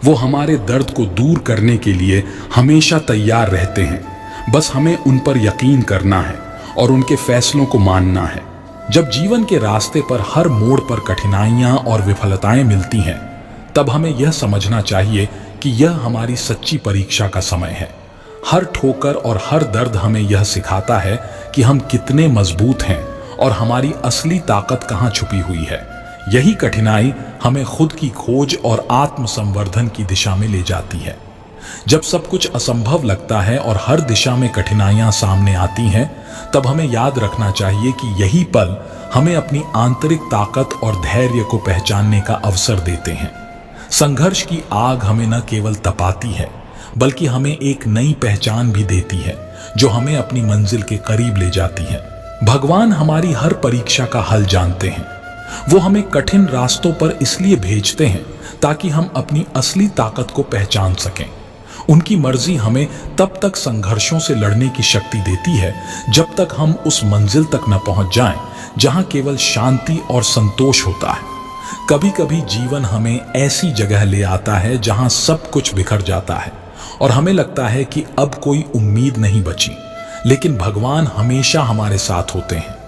वो हमारे दर्द को दूर करने के लिए हमेशा तैयार रहते हैं। बस हमें उन पर यकीन करना है और उनके फैसलों को मानना है। जब जीवन के रास्ते पर हर मोड़ पर कठिनाइयां और विफलताएं मिलती हैं, तब हमें यह समझना चाहिए कि यह हमारी सच्ची परीक्षा का समय है। हर ठोकर और हर दर्द हमें यह सिखाता है कि हम कितने मजबूत हैं और हमारी असली ताकत कहाँ छुपी हुई है। यही कठिनाई हमें खुद की खोज और आत्म संवर्धन की दिशा में ले जाती है। जब सब कुछ असंभव लगता है और हर दिशा में कठिनाइयां सामने आती हैं, तब हमें याद रखना चाहिए कि यही पल हमें अपनी आंतरिक ताकत और धैर्य को पहचानने का अवसर देते हैं। संघर्ष की आग हमें न केवल तपाती है, बल्कि हमें एक नई पहचान भी देती है, जो हमें अपनी मंजिल के करीब ले जाती है। भगवान हमारी हर परीक्षा का हल जानते हैं। वो हमें कठिन रास्तों पर इसलिए भेजते हैं ताकि हम अपनी असली ताकत को पहचान सकें। उनकी मर्जी हमें तब तक संघर्षों से लड़ने की शक्ति देती है जब तक हम उस मंजिल तक न पहुंच जाएं जहां केवल शांति और संतोष होता है। कभी कभी जीवन हमें ऐसी जगह ले आता है जहां सब कुछ बिखर जाता है और हमें लगता है कि अब कोई उम्मीद नहीं बची, लेकिन भगवान हमेशा हमारे साथ होते हैं।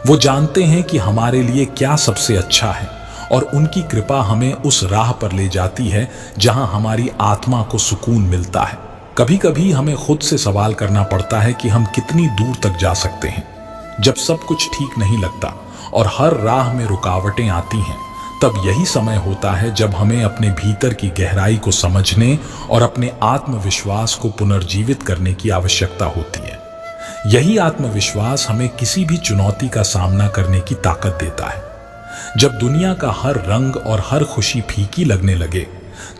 वो जानते हैं कि हमारे लिए क्या सबसे अच्छा है और उनकी कृपा हमें उस राह पर ले जाती है जहां हमारी आत्मा को सुकून मिलता है। कभी कभी हमें खुद से सवाल करना पड़ता है कि हम कितनी दूर तक जा सकते हैं। जब सब कुछ ठीक नहीं लगता और हर राह में रुकावटें आती हैं, तब यही समय होता है जब हमें अपने भीतर की गहराई को समझने और अपने आत्मविश्वास को पुनर्जीवित करने की आवश्यकता होती है। यही आत्मविश्वास हमें किसी भी चुनौती का सामना करने की ताकत देता है। जब दुनिया का हर रंग और हर खुशी फीकी लगने लगे,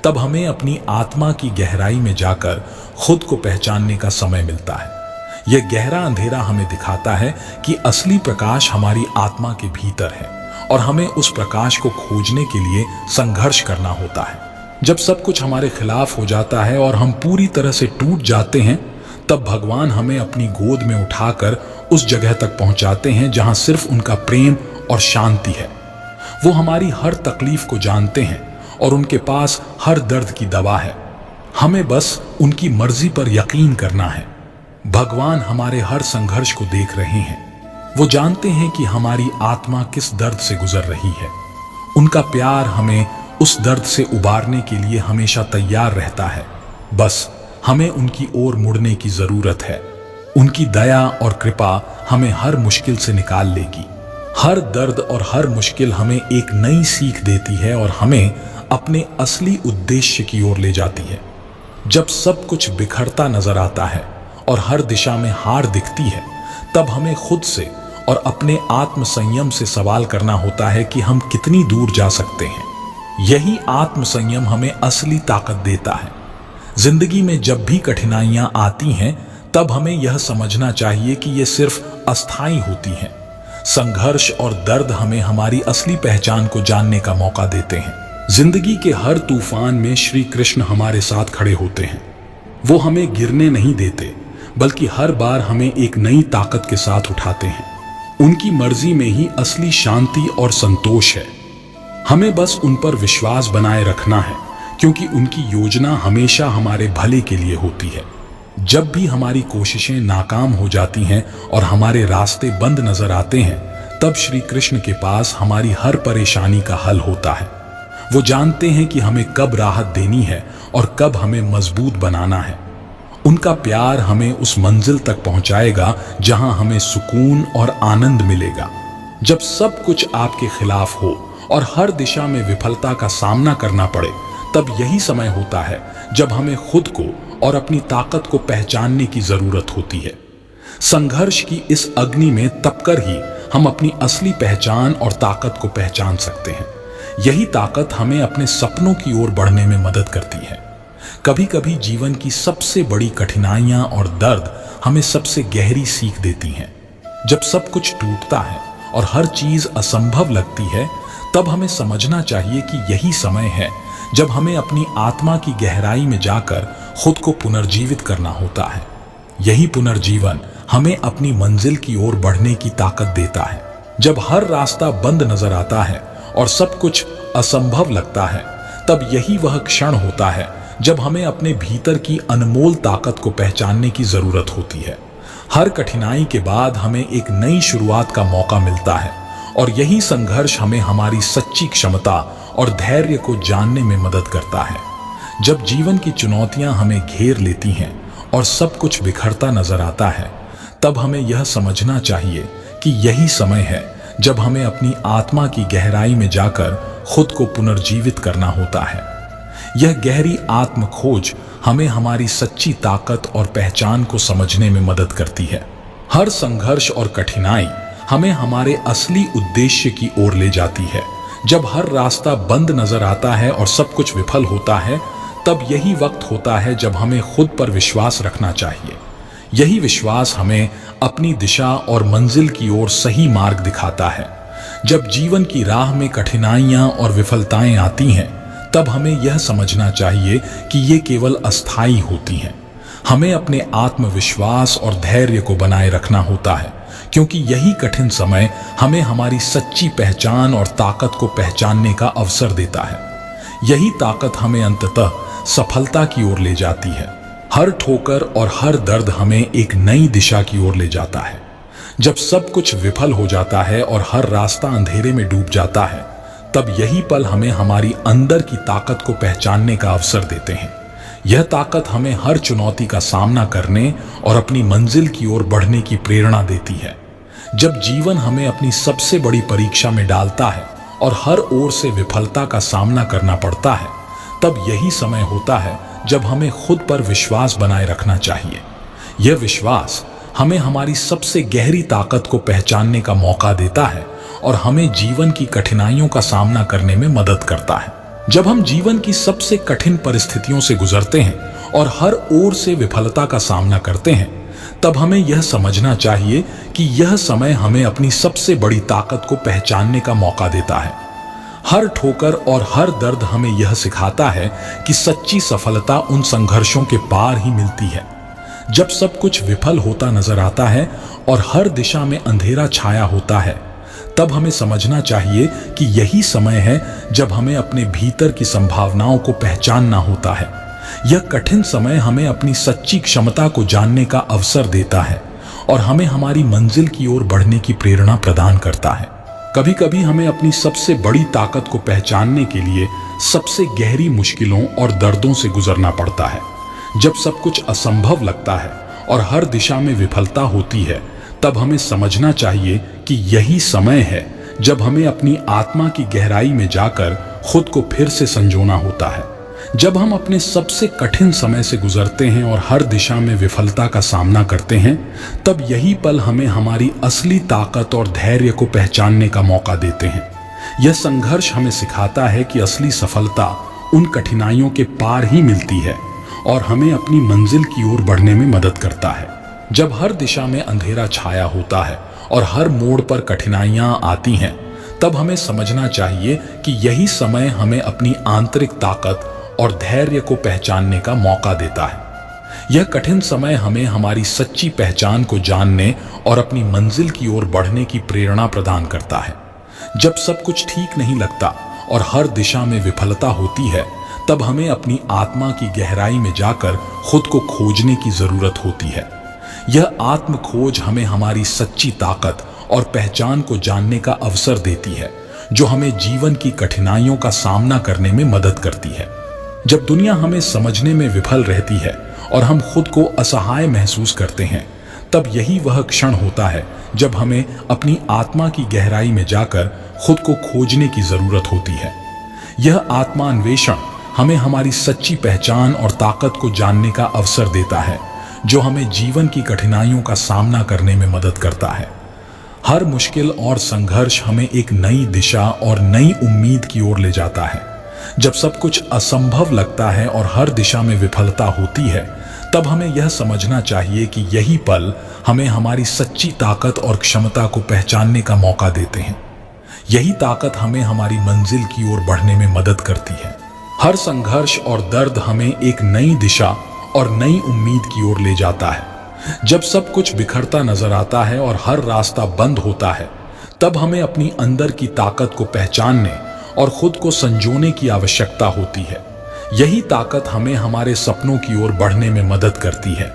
तब हमें अपनी आत्मा की गहराई में जाकर खुद को पहचानने का समय मिलता है। यह गहरा अंधेरा हमें दिखाता है कि असली प्रकाश हमारी आत्मा के भीतर है और हमें उस प्रकाश को खोजने के लिए संघर्ष करना होता है। जब सब कुछ हमारे खिलाफ हो जाता है और हम पूरी तरह से टूट जाते हैं, तब भगवान हमें अपनी गोद में उठाकर उस जगह तक पहुंचाते हैं जहां सिर्फ उनका प्रेम और शांति है। वो हमारी हर तकलीफ को जानते हैं और उनके पास हर दर्द की दवा है। हमें बस उनकी मर्जी पर यकीन करना है। भगवान हमारे हर संघर्ष को देख रहे हैं। वो जानते हैं कि हमारी आत्मा किस दर्द से गुजर रही है। उनका प्यार हमें उस दर्द से उबारने के लिए हमेशा तैयार रहता है। बस हमें उनकी ओर मुड़ने की जरूरत है। उनकी दया और कृपा हमें हर मुश्किल से निकाल लेगी। हर दर्द और हर मुश्किल हमें एक नई सीख देती है और हमें अपने असली उद्देश्य की ओर ले जाती है। जब सब कुछ बिखरता नजर आता है और हर दिशा में हार दिखती है, तब हमें खुद से और अपने आत्म संयम से सवाल करना होता है कि हम कितनी दूर जा सकते हैं। यही आत्म संयम हमें असली ताकत देता है। जिंदगी में जब भी कठिनाइयां आती हैं, तब हमें यह समझना चाहिए कि ये सिर्फ अस्थायी होती हैं। संघर्ष और दर्द हमें हमारी असली पहचान को जानने का मौका देते हैं। जिंदगी के हर तूफान में श्री कृष्ण हमारे साथ खड़े होते हैं। वो हमें गिरने नहीं देते, बल्कि हर बार हमें एक नई ताकत के साथ उठाते हैं। उनकी मर्जी में ही असली शांति और संतोष है। हमें बस उन पर विश्वास बनाए रखना है, क्योंकि उनकी योजना हमेशा हमारे भले के लिए होती है। जब भी हमारी कोशिशें नाकाम हो जाती हैं और हमारे रास्ते बंद नजर आते हैं, तब श्री कृष्ण के पास हमारी हर परेशानी का हल होता है। वो जानते हैं कि हमें कब राहत देनी है और कब हमें मजबूत बनाना है। उनका प्यार हमें उस मंजिल तक पहुंचाएगा जहां हमें सुकून और आनंद मिलेगा। जब सब कुछ आपके खिलाफ हो और हर दिशा में विफलता का सामना करना पड़े, तब यही समय होता है जब हमें खुद को और अपनी ताकत को पहचानने की जरूरत होती है। संघर्ष की इस अग्नि में तपकर ही हम अपनी असली पहचान और ताकत को पहचान सकते हैं। यही ताकत हमें अपने सपनों की ओर बढ़ने में मदद करती है। कभी कभी जीवन की सबसे बड़ी कठिनाइयां और दर्द हमें सबसे गहरी सीख देती हैं। जब सब कुछ टूटता है और हर चीज असंभव लगती है, तब हमें समझना चाहिए कि यही समय है जब हमें अपनी आत्मा की गहराई में जाकर खुद को पुनर्जीवित करना होता है। यही पुनर्जीवन हमें अपनी मंजिल की ओर बढ़ने की ताकत देता है। जब हर रास्ता बंद नजर आता है और सब कुछ असंभव लगता है, तब यही वह क्षण होता है जब हमें अपने भीतर की अनमोल ताकत को पहचानने की जरूरत होती है। हर कठिनाई के बाद हमें एक नई शुरुआत का मौका मिलता है, और यही संघर्ष हमें हमारी सच्ची क्षमता और धैर्य को जानने में मदद करता है। जब जीवन की चुनौतियां हमें घेर लेती हैं और सब कुछ बिखरता नजर आता है, तब हमें यह समझना चाहिए कि यही समय है जब हमें अपनी आत्मा की गहराई में जाकर खुद को पुनर्जीवित करना होता है। यह गहरी आत्म खोज हमें हमारी सच्ची ताकत और पहचान को समझने में मदद करती है। हर संघर्ष और कठिनाई हमें हमारे असली उद्देश्य की ओर ले जाती है। जब हर रास्ता बंद नजर आता है और सब कुछ विफल होता है, तब यही वक्त होता है जब हमें खुद पर विश्वास रखना चाहिए। यही विश्वास हमें अपनी दिशा और मंजिल की ओर सही मार्ग दिखाता है। जब जीवन की राह में कठिनाइयां और विफलताएं आती हैं, तब हमें यह समझना चाहिए कि ये केवल अस्थायी होती हैं। हमें अपने आत्मविश्वास और धैर्य को बनाए रखना होता है, क्योंकि यही कठिन समय हमें हमारी सच्ची पहचान और ताकत को पहचानने का अवसर देता है। यही ताकत हमें अंततः सफलता की ओर ले जाती है। हर ठोकर और हर दर्द हमें एक नई दिशा की ओर ले जाता है। जब सब कुछ विफल हो जाता है और हर रास्ता अंधेरे में डूब जाता है, तब यही पल हमें हमारी अंदर की ताकत को पहचानने का अवसर देते हैं। यह ताकत हमें हर चुनौती का सामना करने और अपनी मंजिल की ओर बढ़ने की प्रेरणा देती है। जब जीवन हमें अपनी सबसे बड़ी परीक्षा में डालता है और हर ओर से विफलता का सामना करना पड़ता है, तब यही समय होता है जब हमें खुद पर विश्वास बनाए रखना चाहिए। यह विश्वास हमें हमारी सबसे गहरी ताकत को पहचानने का मौका देता है और हमें जीवन की कठिनाइयों का सामना करने में मदद करता है। जब हम जीवन की सबसे कठिन परिस्थितियों से गुजरते हैं और हर ओर से विफलता का सामना करते हैं, तब हमें यह समझना चाहिए कि यह समय हमें अपनी सबसे बड़ी ताकत को पहचानने का मौका देता है। हर ठोकर और हर दर्द हमें यह सिखाता है कि सच्ची सफलता उन संघर्षों के पार ही मिलती है। जब सब कुछ विफल होता नजर आता है और हर दिशा में अंधेरा छाया होता है, तब हमें समझना चाहिए कि यही समय है जब हमें अपने भीतर की संभावनाओं को पहचानना होता है। यह कठिन समय हमें अपनी सच्ची क्षमता को जानने का अवसर देता है और हमें हमारी मंजिल की ओर बढ़ने की प्रेरणा प्रदान करता है। कभी कभी हमें अपनी सबसे बड़ी ताकत को पहचानने के लिए सबसे गहरी मुश्किलों और दर्दों से गुजरना पड़ता है। जब सब कुछ असंभव लगता है और हर दिशा में विफलता होती है, तब हमें समझना चाहिए कि यही समय है जब हमें अपनी आत्मा की गहराई में जाकर खुद को फिर से संजोना होता है। जब हम अपने सबसे कठिन समय से गुजरते हैं और हर दिशा में विफलता का सामना करते हैं, तब यही पल हमें हमारी असली ताकत और धैर्य को पहचानने का मौका देते हैं। यह संघर्ष हमें सिखाता है कि असली सफलता उन कठिनाइयों के पार ही मिलती है और हमें अपनी मंजिल की ओर बढ़ने में मदद करता है। जब हर दिशा में अंधेरा छाया होता है और हर मोड़ पर कठिनाइयां आती हैं, तब हमें समझना चाहिए कि यही समय हमें अपनी आंतरिक ताकत और धैर्य को पहचानने का मौका देता है। यह कठिन समय हमें हमारी सच्ची पहचान को जानने और अपनी मंजिल की ओर बढ़ने की प्रेरणा प्रदान करता है। जब सब कुछ ठीक नहीं लगता और हर दिशा में विफलता होती है, तब हमें अपनी आत्मा की गहराई में जाकर खुद को खोजने की जरूरत होती है। यह आत्म खोज हमें हमारी सच्ची ताकत और पहचान को जानने का अवसर देती है, जो हमें जीवन की कठिनाइयों का सामना करने में मदद करती है। जब दुनिया हमें समझने में विफल रहती है और हम खुद को असहाय महसूस करते हैं, तब यही वह क्षण होता है जब हमें अपनी आत्मा की गहराई में जाकर खुद को खोजने की जरूरत होती है। यह आत्मान्वेषण हमें हमारी सच्ची पहचान और ताकत को जानने का अवसर देता है, जो हमें जीवन की कठिनाइयों का सामना करने में मदद करता है। हर मुश्किल और संघर्ष हमें एक नई दिशा और नई उम्मीद की ओर ले जाता है। जब सब कुछ असंभव लगता है और हर दिशा में विफलता होती है, तब हमें यह समझना चाहिए कि यही पल हमें हमारी सच्ची ताकत और क्षमता को पहचानने का मौका देते हैं। यही ताकत हमें हमारी मंजिल की ओर बढ़ने में मदद करती है। हर संघर्ष और दर्द हमें एक नई दिशा और नई उम्मीद की ओर ले जाता है। जब सब कुछ बिखरता नजर आता है और हर रास्ता बंद होता है, तब हमें अपनी अंदर की ताकत को पहचानने और खुद को संजोने की आवश्यकता होती है। यही ताकत हमें हमारे सपनों की ओर बढ़ने में मदद करती है।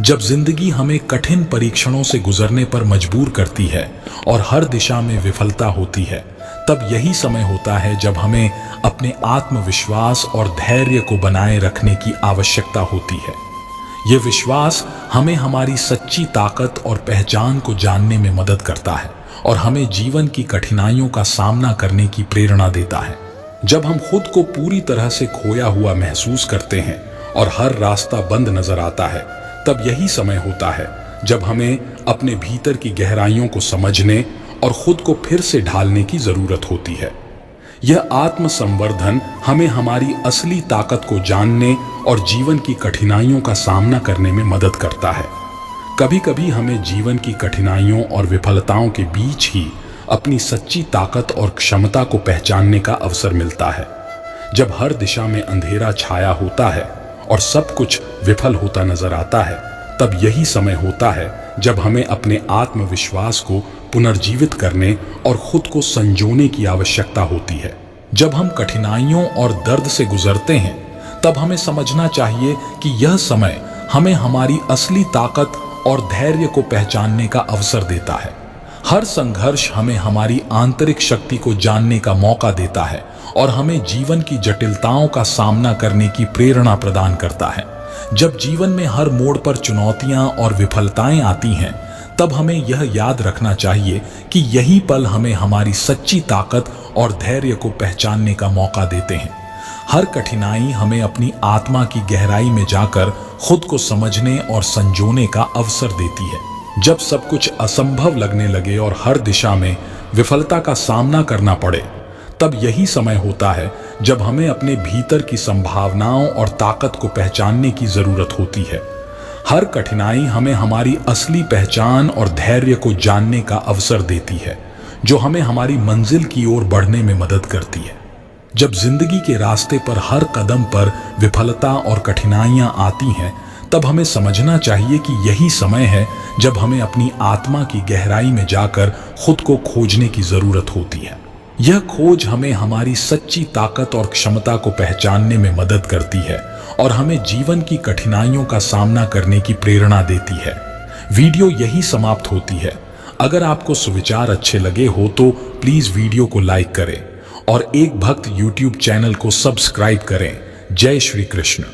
जब जिंदगी हमें कठिन परीक्षणों से गुजरने पर मजबूर करती है और हर दिशा में विफलता होती है, तब यही समय होता है जब हमें अपने आत्मविश्वास और धैर्य को बनाए रखने की आवश्यकता होती है। यह विश्वास हमें हमारी सच्ची ताकत और पहचान को जानने में मदद करता है और हमें जीवन की कठिनाइयों का सामना करने की प्रेरणा देता है। जब हम खुद को पूरी तरह से खोया हुआ महसूस करते हैं और हर रास्ता बंद नजर आता है, तब यही समय होता है जब हमें अपने भीतर की गहराइयों को समझने और खुद को फिर से ढालने की जरूरत होती है। यह आत्म संवर्धन हमें हमारी असली ताकत को जानने और जीवन की कठिनाइयों का सामना करने में मदद करता है। कभी कभी हमें जीवन की कठिनाइयों और विफलताओं के बीच ही अपनी सच्ची ताकत और क्षमता को पहचानने का अवसर मिलता है। जब हर दिशा में अंधेरा छाया होता है और सब कुछ विफल होता नजर आता है, तब यही समय होता है जब हमें अपने आत्मविश्वास को पुनर्जीवित करने और खुद को संजोने की आवश्यकता होती है। जब हम कठिनाइयों और दर्द से गुजरते हैं, तब हमें समझना चाहिए कि यह समय हमें हमारी असली ताकत और धैर्य को पहचानने का अवसर देता है। हर संघर्ष हमें हमारी आंतरिक शक्ति को जानने का मौका देता है और हमें जीवन की जटिलताओं का सामना करने की प्रेरणा प्रदान करता है। जब जीवन में हर मोड़ पर चुनौतियां और विफलताएं आती हैं, तब हमें यह याद रखना चाहिए कि यही पल हमें हमारी सच्ची ताकत और धैर्य को पहचानने का मौका देते हैं। हर कठिनाई हमें अपनी आत्मा की गहराई में जाकर खुद को समझने और संजोने का अवसर देती है। जब सब कुछ असंभव लगने लगे और हर दिशा में विफलता का सामना करना पड़े, तब यही समय होता है जब हमें अपने भीतर की संभावनाओं और ताकत को पहचानने की जरूरत होती है। हर कठिनाई हमें हमारी असली पहचान और धैर्य को जानने का अवसर देती है, जो हमें हमारी मंजिल की ओर बढ़ने में मदद करती है। जब जिंदगी के रास्ते पर हर कदम पर विफलता और कठिनाइयां आती हैं, तब हमें समझना चाहिए कि यही समय है जब हमें अपनी आत्मा की गहराई में जाकर खुद को खोजने की जरूरत होती है। यह खोज हमें हमारी सच्ची ताकत और क्षमता को पहचानने में मदद करती है और हमें जीवन की कठिनाइयों का सामना करने की प्रेरणा देती है। वीडियो यही समाप्त होती है। अगर आपको सुविचार अच्छे लगे हो तो प्लीज वीडियो को लाइक करें और एक भक्त यूट्यूब चैनल को सब्सक्राइब करें। जय श्री कृष्ण।